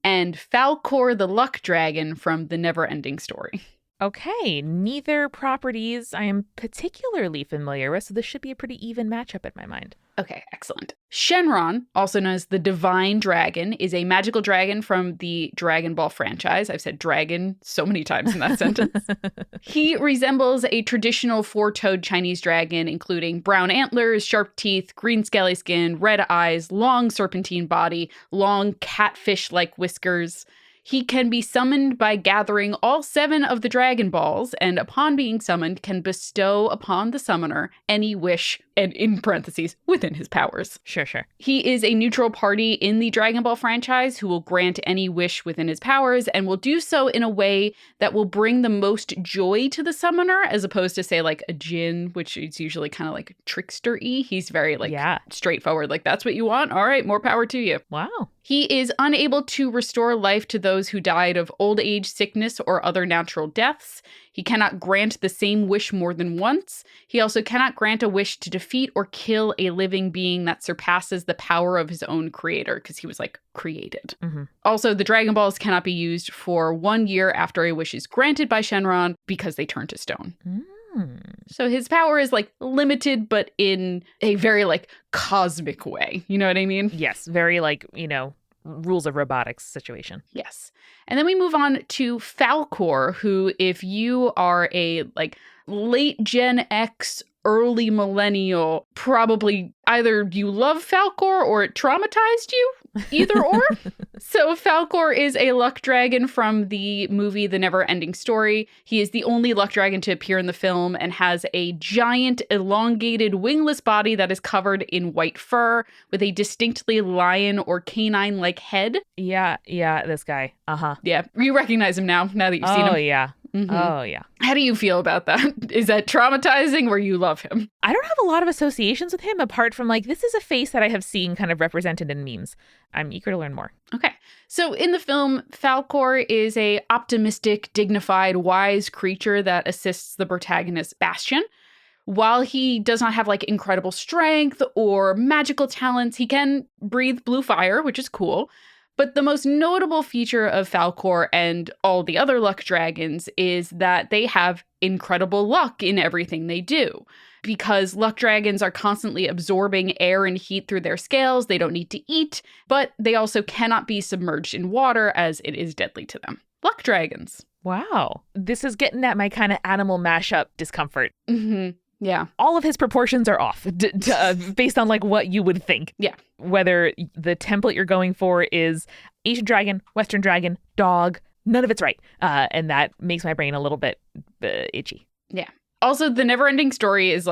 and Falcor the Luck Dragon from the Never-Ending Story. Okay, neither properties I am particularly familiar with, so this should be a pretty even matchup in my mind. Okay, excellent. Shenron, also known as the Divine Dragon, is a magical dragon from the Dragon Ball franchise. I've said dragon so many times in that sentence. He resembles a traditional 4-toed Chinese dragon, including brown antlers, sharp teeth, green scaly skin, red eyes, long serpentine body, long catfish-like whiskers. He can be summoned by gathering all 7 of the Dragon Balls, and upon being summoned, can bestow upon the summoner any wish, and in parentheses, within his powers. Sure. He is a neutral party in the Dragon Ball franchise who will grant any wish within his powers, and will do so in a way that will bring the most joy to the summoner, as opposed to, say, a djinn, which is usually kind of trickster-y. He's very, straightforward. That's what you want? All right, more power to you. Wow. He is unable to restore life to those who died of old age, sickness, or other natural deaths. He cannot grant the same wish more than once. He also cannot grant a wish to defeat or kill a living being that surpasses the power of his own creator, because he was created. Mm-hmm. Also, the Dragon Balls cannot be used for 1 year after a wish is granted by Shenron because they turn to stone. So his power is limited, but in a very cosmic way. You know what I mean? Yes. Very rules of robotics situation. Yes. And then we move on to Falcor, who, if you are a late Gen X, early millennial, probably either you love Falcor or it traumatized you, either or. So Falcor is a luck dragon from the movie The Never-Ending Story. He is the only luck dragon to appear in the film and has a giant, elongated, wingless body that is covered in white fur with a distinctly lion or canine-like head. Yeah, this guy. Uh-huh. Yeah, you recognize him now that you've seen him. Oh, yeah. Mm-hmm. Oh, yeah. How do you feel about that? Is that traumatizing or you love him? I don't have a lot of associations with him apart from this is a face that I have seen kind of represented in memes. I'm eager to learn more. Okay. So in the film, Falcor is a optimistic, dignified, wise creature that assists the protagonist, Bastion. While he does not have incredible strength or magical talents, he can breathe blue fire, which is cool. But the most notable feature of Falcor and all the other luck dragons is that they have incredible luck in everything they do. Because luck dragons are constantly absorbing air and heat through their scales, they don't need to eat, but they also cannot be submerged in water as it is deadly to them. Luck dragons. Wow. This is getting at my kind of animal mashup discomfort. Mm-hmm. Yeah. All of his proportions are off based on what you would think. Yeah. Whether the template you're going for is Asian dragon, Western dragon, dog, none of it's right. And that makes my brain a little bit itchy. Yeah. Also, The Never-Ending Story is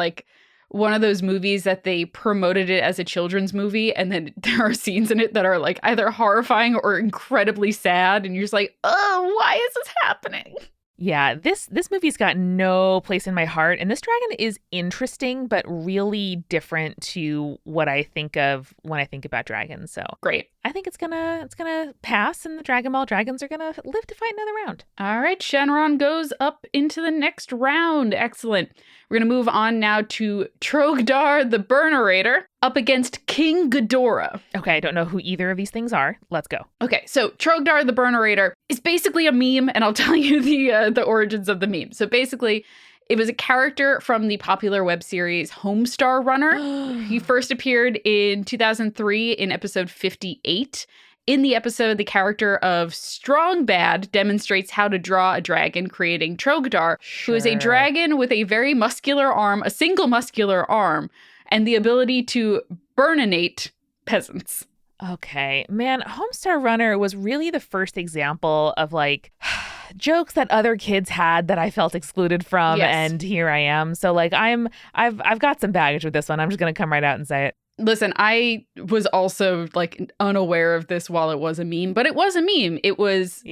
one of those movies that they promoted it as a children's movie. And then there are scenes in it that are either horrifying or incredibly sad. And you're just oh, why is this happening? Yeah, this movie's got no place in my heart, and this dragon is interesting, but really different to what I think of when I think about dragons. So great. I think it's gonna pass, and the Dragon Ball dragons are gonna live to fight another round. All right, Shenron goes up into the next round. Excellent. We're gonna move on now to Trogdar the Burnerator up against King Ghidorah. Okay, I don't know who either of these things are. Let's go. Okay, so Trogdar the Burnerator is basically a meme, and I'll tell you the origins of the meme. So basically, it was a character from the popular web series Homestar Runner. He first appeared in 2003 in episode 58. In the episode, the character of Strong Bad demonstrates how to draw a dragon, creating Trogdar, who is a dragon with a very muscular arm, a single muscular arm, and the ability to burninate peasants. Okay, man, Homestar Runner was really the first example of jokes that other kids had that I felt excluded from, yes. And here I am. So I've got some baggage with this one. I'm just gonna come right out and say it. Listen, I was also unaware of this while it was a meme, but it was a meme. It was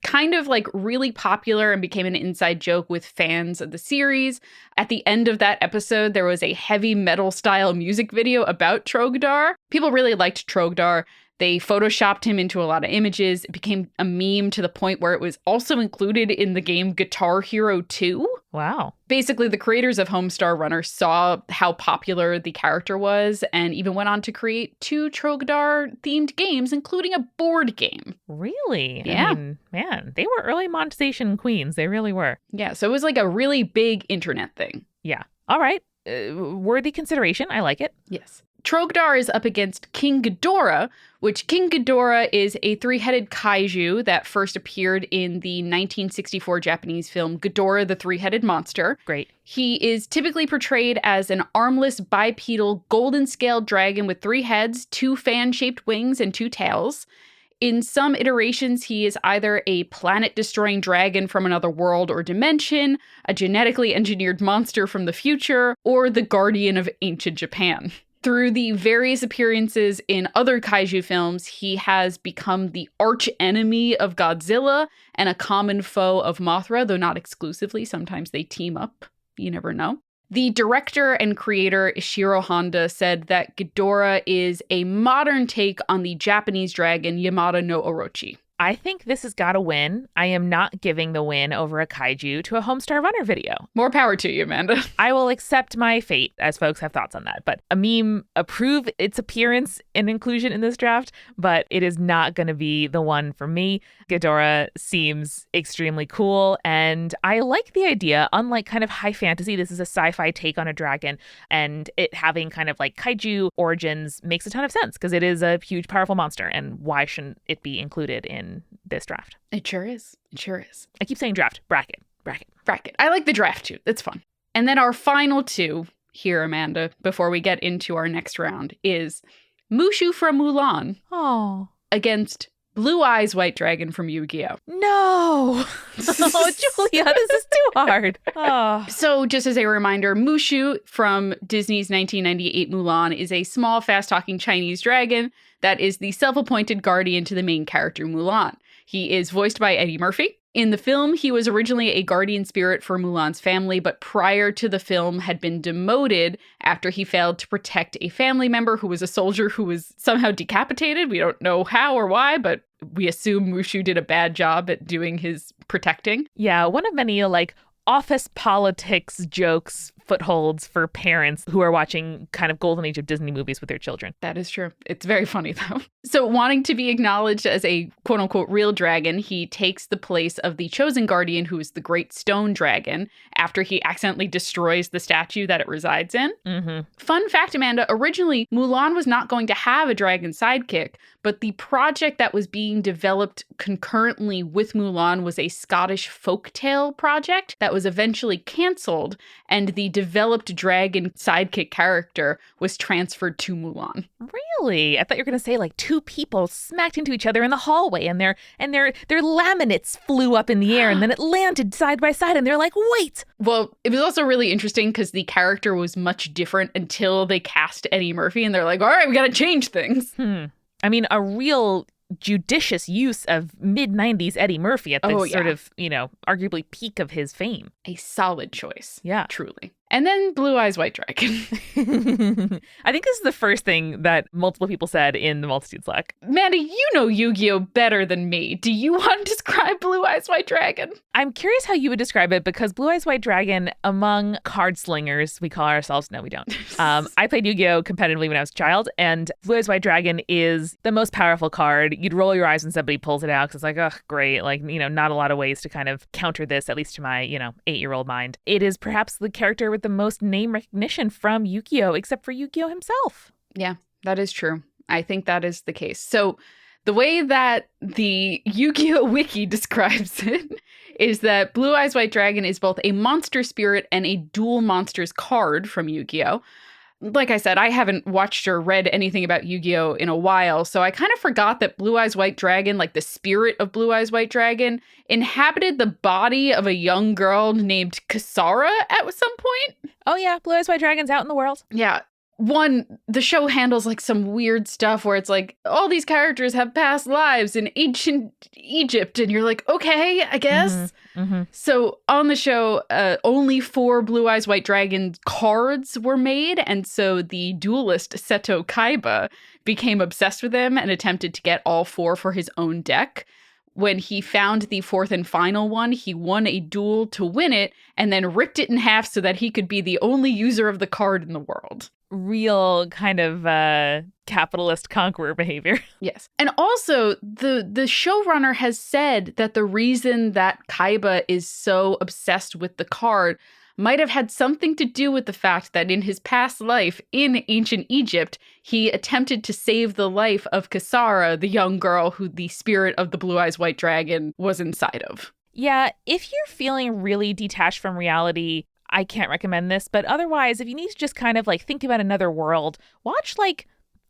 kind of really popular and became an inside joke with fans of the series. At the end of that episode, there was a heavy metal style music video about Trogdar. People really liked Trogdar. They photoshopped him into a lot of images. It became a meme to the point where it was also included in the game Guitar Hero 2. Wow. Basically, the creators of Homestar Runner saw how popular the character was and even went on to create 2 Trogdar-themed games, including a board game. Really? Yeah. I mean, man, they were early monetization queens. They really were. Yeah, so it was a really big internet thing. Yeah. All right. Worthy consideration. I like it. Yes. Trogdar is up against King Ghidorah, which King Ghidorah is a 3-headed kaiju that first appeared in the 1964 Japanese film Ghidorah the Three-Headed Monster. Great. He is typically portrayed as an armless bipedal golden-scaled dragon with 3 heads, 2 fan-shaped wings, and 2 tails. In some iterations, he is either a planet-destroying dragon from another world or dimension, a genetically engineered monster from the future, or the guardian of ancient Japan. Through the various appearances in other kaiju films, he has become the arch enemy of Godzilla and a common foe of Mothra, though not exclusively. Sometimes they team up. You never know. The director and creator, Ishiro Honda, said that Ghidorah is a modern take on the Japanese dragon Yamada no Orochi. I think this has got to win. I am not giving the win over a kaiju to a Homestar Runner video. More power to you, Amanda. I will accept my fate, as folks have thoughts on that. But a meme approve its appearance and inclusion in this draft, but it is not going to be the one for me. Ghidorah seems extremely cool, and I like the idea. Unlike kind of high fantasy, this is a sci-fi take on a dragon, and it having kind of kaiju origins makes a ton of sense because it is a huge, powerful monster, and why shouldn't it be included in this draft? It sure is. It sure is. I keep saying draft. Bracket. I like the draft too. That's fun. And then our final 2 here, Amanda, before we get into our next round, is Mushu from Mulan against Blue Eyes White Dragon from Yu-Gi-Oh! No! Oh, Julia, this is too hard. Oh. So just as a reminder, Mushu from Disney's 1998 Mulan is a small, fast-talking Chinese dragon that is the self-appointed guardian to the main character, Mulan. He is voiced by Eddie Murphy. In the film, he was originally a guardian spirit for Mulan's family, but prior to the film had been demoted after he failed to protect a family member who was a soldier who was somehow decapitated. We don't know how or why, but we assume Mushu did a bad job at doing his protecting. Yeah, one of many, office politics jokes footholds for parents who are watching kind of golden age of Disney movies with their children. That is true. It's very funny, though. So wanting to be acknowledged as a quote-unquote real dragon, he takes the place of the chosen guardian, who is the Great Stone Dragon, after he accidentally destroys the statue that it resides in. Mm-hmm. Fun fact, Amanda, originally Mulan was not going to have a dragon sidekick, but the project that was being developed concurrently with Mulan was a Scottish folktale project that was eventually canceled, and the developed dragon sidekick character was transferred to Mulan. Really? I thought you were going to say two people smacked into each other in the hallway and their laminates flew up in the air and then it landed side by side and they're like, wait. Well, it was also really interesting because the character was much different until they cast Eddie Murphy and they're like, all right, we got to change things. I mean, a real judicious use of mid-90s Eddie Murphy at the sort of, arguably peak of his fame. A solid choice. Yeah. Truly. And then Blue Eyes White Dragon. I think this is the first thing that multiple people said in the Multitude Slack. Mandy, you know Yu-Gi-Oh! Better than me. Do you want to describe Blue Eyes White Dragon? I'm curious how you would describe it, because Blue Eyes White Dragon, among card slingers, we call ourselves, no, we don't. I played Yu-Gi-Oh! Competitively when I was a child, and Blue Eyes White Dragon is the most powerful card. You'd roll your eyes when somebody pulls it out, because it's like, oh, great. Not a lot of ways to kind of counter this, at least to my, 8-year-old mind. It is perhaps the character with the most name recognition from Yu-Gi-Oh! Except for Yu-Gi-Oh! Himself. Yeah, that is true. I think that is the case. So the way that the Yu-Gi-Oh! Wiki describes it is that Blue Eyes White Dragon is both a monster spirit and a dual monsters card from Yu-Gi-Oh! Like I said, I haven't watched or read anything about Yu-Gi-Oh! In a while, so I kind of forgot that Blue Eyes White Dragon, the spirit of Blue Eyes White Dragon, inhabited the body of a young girl named Kasara at some point. Oh yeah, Blue Eyes White Dragon's out in the world. Yeah. One, the show handles some weird stuff where it's all these characters have past lives in ancient Egypt, and you're like, okay, I guess. Mm-hmm. So on the show, only 4 Blue Eyes White Dragon cards were made, and so the duelist Seto Kaiba became obsessed with them and attempted to get all 4 for his own deck. When he found the 4th and final one, he won a duel to win it and then ripped it in half so that he could be the only user of the card in the world. Real kind of capitalist conqueror behavior. Yes. And also, the showrunner has said that the reason that Kaiba is so obsessed with the card might have had something to do with the fact that in his past life in ancient Egypt, he attempted to save the life of Kasara, the young girl who the spirit of the Blue Eyes White Dragon was inside of. Yeah, if you're feeling really detached from reality, I can't recommend this, but otherwise, if you need to just kind of think about another world, watch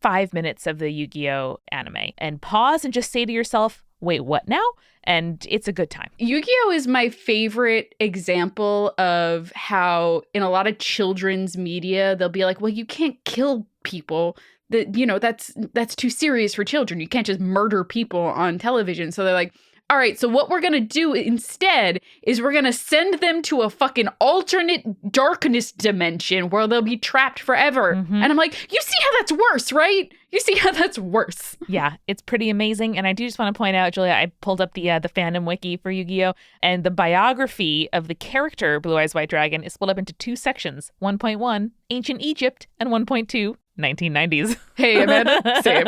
5 minutes of the Yu-Gi-Oh! Anime and pause and just say to yourself, wait, what now? And it's a good time. Yu-Gi-Oh! Is my favorite example of how in a lot of children's media, they'll be like, well, you can't kill people. That's too serious for children. You can't just murder people on television. So they're like, all right, so what we're going to do instead is we're going to send them to a fucking alternate darkness dimension where they'll be trapped forever. Mm-hmm. And I'm like, you see how that's worse, right? You see how that's worse. Yeah, it's pretty amazing. And I do just want to point out, Julia, I pulled up the fandom wiki for Yu-Gi-Oh! And the biography of the character Blue Eyes White Dragon is split up into 2 sections. 1.1, Ancient Egypt, and 1.2, 1990s. Hey, Amanda, same.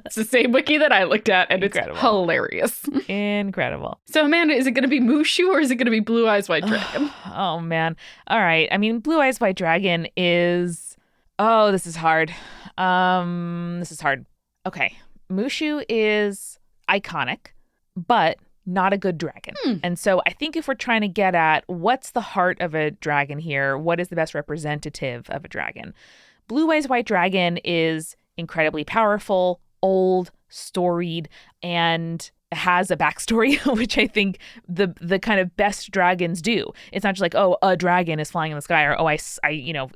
It's the same wiki that I looked at, and Incredible. It's hilarious. Incredible. So, Amanda, is it going to be Mushu or is it going to be Blue Eyes White Dragon? Oh, man. All right. I mean, Blue Eyes White Dragon is... Oh, this is hard. This is hard. Okay. Mushu is iconic, but not a good dragon. And so I think if we're trying to get at what's the heart of a dragon here, what is the best representative of a dragon? Blue Eyes White Dragon is incredibly powerful, old, storied, and has a backstory, which I think the kind of best dragons do. It's not just like, oh, a dragon is flying in the sky, or, oh, I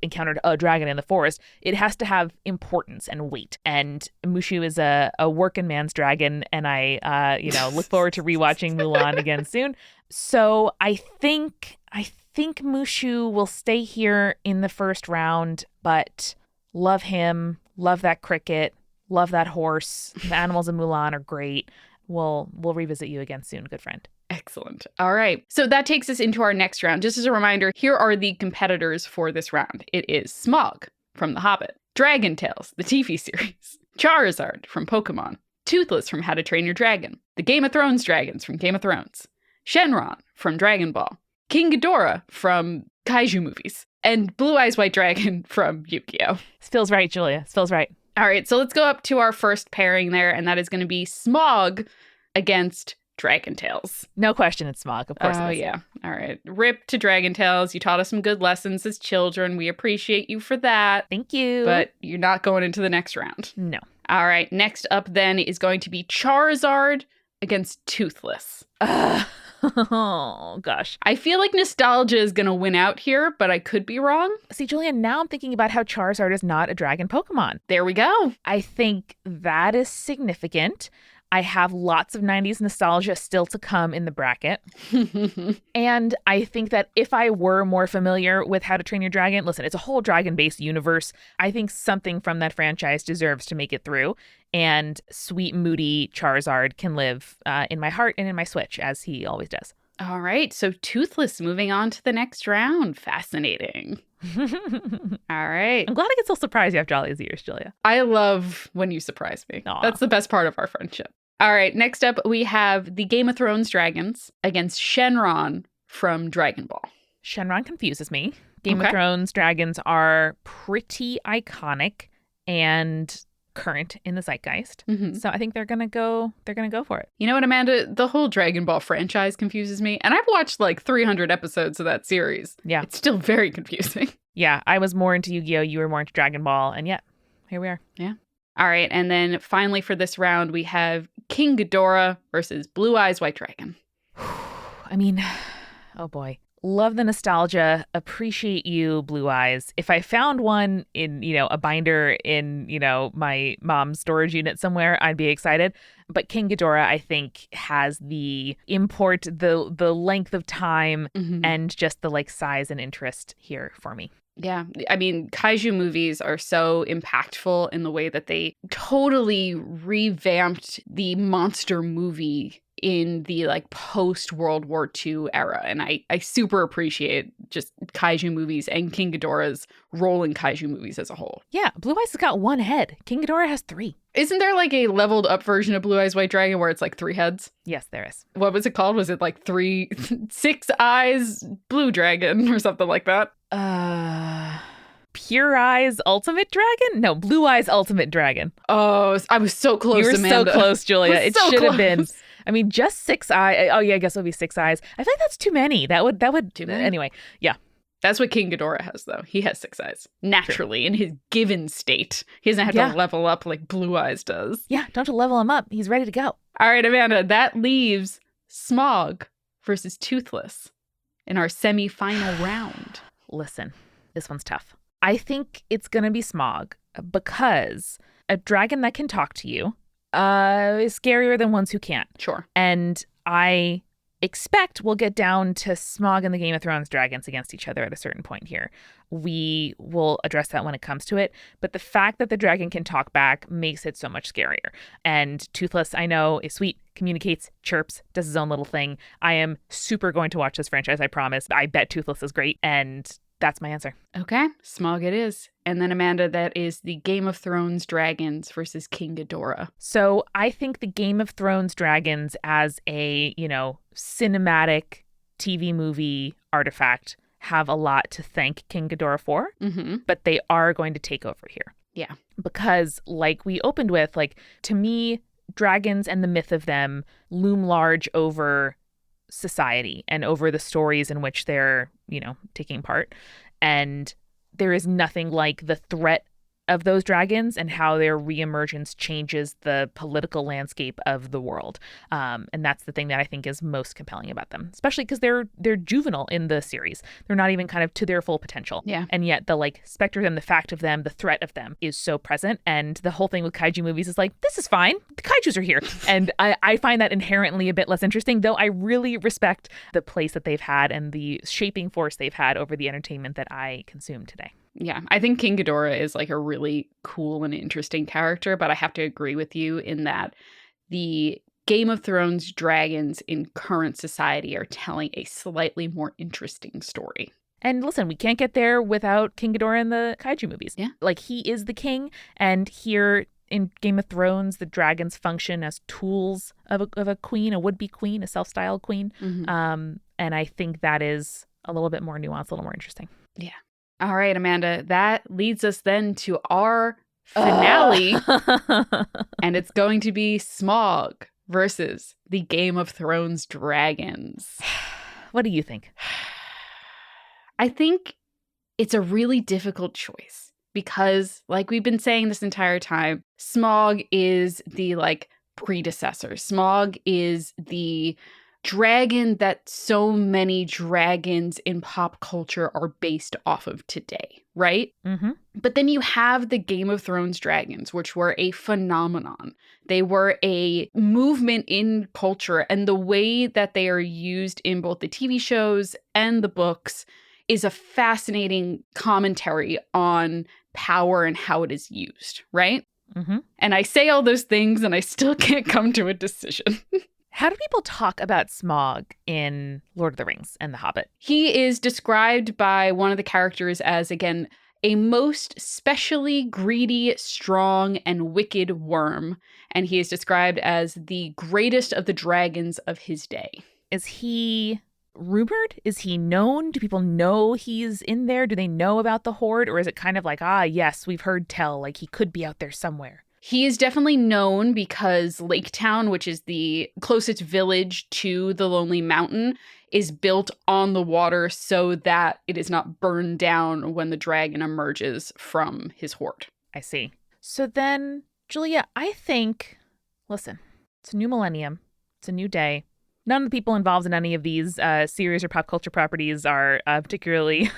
encountered a dragon in the forest. It has to have importance and weight. And Mushu is a working man's dragon, and I look forward to rewatching Mulan again soon. So I think Mushu will stay here in the first round, but love him, love that cricket, love that horse. The animals in Mulan are great. We'll revisit you again soon, good friend. Excellent. All right. So that takes us into our next round. Just as a reminder, here are the competitors for this round. It is Smog from The Hobbit, Dragon Tales, the TV series, Charizard from Pokemon, Toothless from How to Train Your Dragon, the Game of Thrones dragons from Game of Thrones, Shenron from Dragon Ball, King Ghidorah from Kaiju movies, and Blue Eyes White Dragon from Yu-Gi-Oh! Feels right, Julia. Feels right. All right, so let's go up to our first pairing there, and that is going to be Smog against Dragon Tales. No question, it's Smog, of course. Oh, yeah. All right. Rip to Dragon Tales. You taught us some good lessons as children. We appreciate you for that. Thank you. But you're not going into the next round. No. All right, next up then is going to be Charizard against Toothless. Oh, gosh. I feel like nostalgia is going to win out here, but I could be wrong. See, Julia, now I'm thinking about how Charizard is not a dragon Pokemon. There we go. I think that is significant. I have lots of 90s nostalgia still to come in the bracket. And I think that if I were more familiar with How to Train Your Dragon, listen, it's a whole dragon-based universe. I think something from that franchise deserves to make it through. And sweet, moody Charizard can live in my heart and in my Switch, as he always does. All right. So Toothless moving on to the next round. Fascinating. All right. I'm glad I get so surprised you after all these years, Julia. I love when you surprise me. Aww. That's the best part of our friendship. All right. Next up, we have the Game of Thrones dragons against Shenron from Dragon Ball. Shenron confuses me. Game of Thrones dragons are pretty iconic and current in the zeitgeist. So I think they're gonna go for it. You know what, Amanda? The whole Dragon Ball franchise confuses me. And I've watched like 300 episodes of that series. Yeah. It's still very confusing. Yeah, I was more into Yu-Gi-Oh! You were more into Dragon Ball, and yeah, here we are. Yeah. All right, and then finally for this round, we have King Ghidorah versus Blue Eyes White Dragon. I mean, oh boy. Love the nostalgia. Appreciate you, Blue Eyes. If I found one in, a binder in, my mom's storage unit somewhere, I'd be excited. But King Ghidorah, I think, has the import, the length of time, and just the size and interest here for me. Yeah. I mean, kaiju movies are so impactful in the way that they totally revamped the monster movie in the post World War II era. And I super appreciate just kaiju movies and King Ghidorah's role in kaiju movies as a whole. Yeah. Blue Eyes has got one head. King Ghidorah has 3. Isn't there a leveled up version of Blue Eyes White Dragon where it's 3 heads? Yes, there is. What was it called? Was it 6 eyes blue dragon or something like that? Pure Eyes Ultimate Dragon? No, Blue Eyes Ultimate Dragon. Oh, I was so close, You were Amanda. so close, Julia. It so should have close. been. I mean, just 6 eyes. Oh, yeah, I guess it would be 6 eyes. I feel like that's too many. That would Too many? Anyway, yeah. That's what King Ghidorah has, though. He has 6 eyes. Naturally, in his given state. He doesn't have to level up like Blue Eyes does. Yeah, don't you level him up. He's ready to go. All right, Amanda, that leaves Smog versus Toothless in our semi-final round. Listen, this one's tough. I think it's going to be Smog because a dragon that can talk to you is scarier than ones who can't. Sure. And I expect we'll get down to Smog and the Game of Thrones dragons against each other at a certain point here. We will address that when it comes to it. But the fact that the dragon can talk back makes it so much scarier. And Toothless, I know, is sweet, communicates, chirps, does his own little thing. I am super going to watch this franchise, I promise. I bet Toothless is great. And that's my answer. Okay, Smog it is. And then, Amanda, that is the Game of Thrones dragons versus King Ghidorah. So I think the Game of Thrones dragons as a, cinematic TV movie artifact have a lot to thank King Ghidorah for, but they are going to take over here. Yeah. Because like we opened with, to me, dragons and the myth of them loom large over society and over the stories in which they're, taking part. And there is nothing like the threat of those dragons and how their reemergence changes the political landscape of the world. And that's the thing that I think is most compelling about them, especially because they're juvenile in the series. They're not even kind of to their full potential. Yeah. And yet the specter of them, the fact of them, the threat of them is so present. And the whole thing with kaiju movies is this is fine. The kaijus are here. And I find that inherently a bit less interesting, though I really respect the place that they've had and the shaping force they've had over the entertainment that I consume today. Yeah, I think King Ghidorah is a really cool and interesting character, but I have to agree with you in that the Game of Thrones dragons in current society are telling a slightly more interesting story. And listen, we can't get there without King Ghidorah in the kaiju movies. Yeah. He is the king, and here in Game of Thrones, the dragons function as tools of a queen, a would-be queen, a self-styled queen. Mm-hmm. And I think that is a little bit more nuanced, a little more interesting. Yeah. All right, Amanda, that leads us then to our finale. And it's going to be Smog versus the Game of Thrones dragons. What do you think? I think it's a really difficult choice because, like we've been saying this entire time, Smog is the predecessor. Smog is the dragon that so many dragons in pop culture are based off of today, right? Mm-hmm. But then you have the Game of Thrones dragons, which were a phenomenon. They were a movement in culture, and the way that they are used in both the TV shows and the books is a fascinating commentary on power and how it is used, right? Mm-hmm. And I say all those things and I still can't come to a decision. How do people talk about Smaug in Lord of the Rings and The Hobbit? He is described by one of the characters as, again, a most specially greedy, strong, and wicked worm. And he is described as the greatest of the dragons of his day. Is he rumored? Is he known? Do people know he's in there? Do they know about the Horde? Or is it kind of yes, we've heard tell, he could be out there somewhere? He is definitely known because Lake Town, which is the closest village to the Lonely Mountain, is built on the water so that it is not burned down when the dragon emerges from his horde. I see. So then, Julia, I think, listen, it's a new millennium. It's a new day. None of the people involved in any of these series or pop culture properties are particularly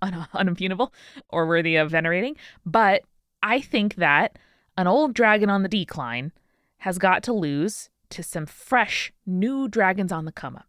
unimpugnable or worthy of venerating. But I think that an old dragon on the decline has got to lose to some fresh, new dragons on the come up.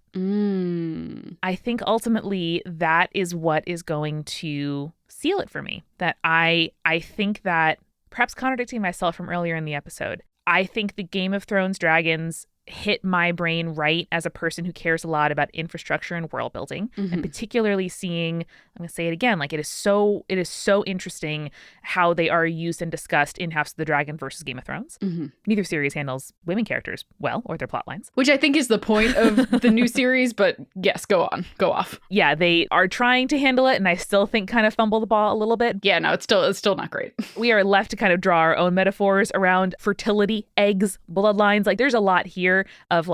I think ultimately that is what is going to seal it for me. That I think that, perhaps contradicting myself from earlier in the episode, I think the Game of Thrones dragons hit my brain right as a person who cares a lot about infrastructure and world building, and particularly seeing, I'm going to say it again, it is so interesting how they are used and discussed in House of the Dragon versus Game of Thrones. Neither series handles women characters well or their plot lines. Which I think is the point of the new series, but yes, go off. Yeah, they are trying to handle it, and I still think kind of fumble the ball a little bit. Yeah, no, it's still not great. We are left to kind of draw our own metaphors around fertility, eggs, bloodlines. There's a lot here of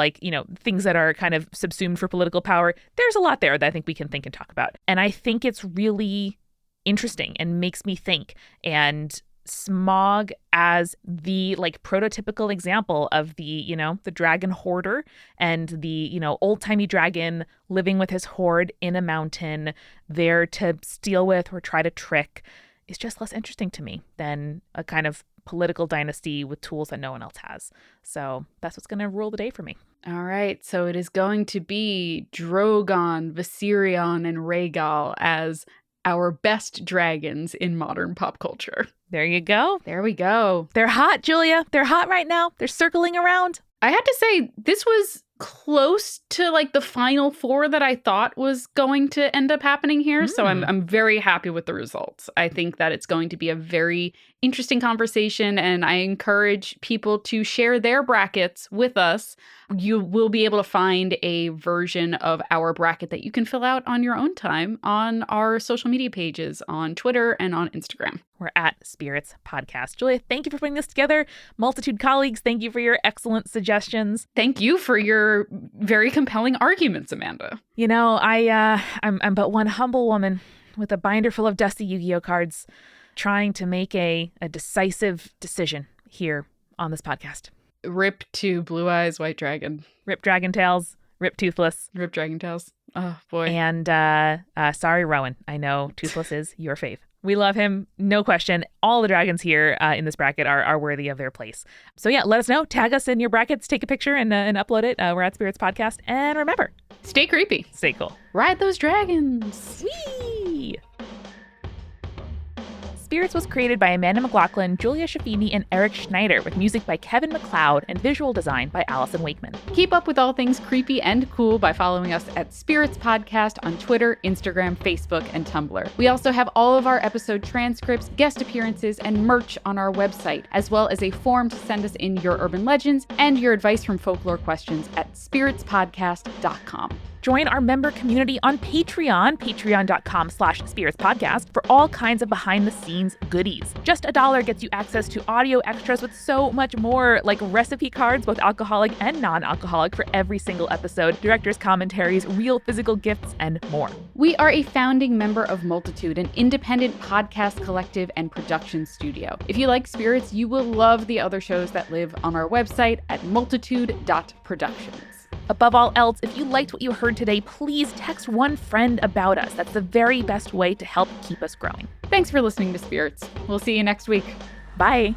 things that are kind of subsumed for political power. There's a lot there that I think we can think and talk about. And I think it's really interesting and makes me think. And Smog as the prototypical example of the dragon hoarder and the old-timey dragon living with his horde in a mountain there to steal with or try to trick is just less interesting to me than a kind of political dynasty with tools that no one else has. So that's what's going to rule the day for me. All right, so it is going to be Drogon, Viserion, and Rhaegal as our best dragons in modern pop culture. There you go. There we go. They're hot, Julia. They're hot right now. They're circling around. I had to say, this was close to the final four that I thought was going to end up happening here. So I'm very happy with the results. I think that it's going to be a very interesting conversation, and I encourage people to share their brackets with us. You will be able to find a version of our bracket that you can fill out on your own time on our social media pages on Twitter and on Instagram. We're at Spirits Podcast. Julia, thank you for putting this together. Multitude colleagues, thank you for your excellent suggestions. Thank you for your very compelling arguments, Amanda. You know, I'm but one humble woman with a binder full of dusty Yu-Gi-Oh cards, trying to make a decisive decision here on this podcast. Rip to Blue Eyes White Dragon. Rip Dragon Tails. Rip Toothless. Rip Dragon Tails. Oh, boy. And sorry, Rowan. I know Toothless is your fave. We love him, no question. All the dragons here in this bracket are worthy of their place. So yeah, let us know. Tag us in your brackets. Take a picture and upload it. We're at Spirits Podcast. And remember, stay creepy. Stay cool. Ride those dragons. Whee! Spirits was created by Amanda McLaughlin, Julia Shafini, and Eric Schneider, with music by Kevin MacLeod and visual design by Allison Wakeman. Keep up with all things creepy and cool by following us at Spirits Podcast on Twitter, Instagram, Facebook, and Tumblr. We also have all of our episode transcripts, guest appearances, and merch on our website, as well as a form to send us in your urban legends and your advice from folklore questions at spiritspodcast.com. Join our member community on Patreon, patreon.com/spiritspodcast, for all kinds of behind-the-scenes goodies. Just $1 gets you access to audio extras with so much more, like recipe cards, both alcoholic and non-alcoholic, for every single episode, director's commentaries, real physical gifts, and more. We are a founding member of Multitude, an independent podcast collective and production studio. If you like Spirits, you will love the other shows that live on our website at multitude.productions. Above all else, if you liked what you heard today, please text one friend about us. That's the very best way to help keep us growing. Thanks for listening to Spirits. We'll see you next week. Bye.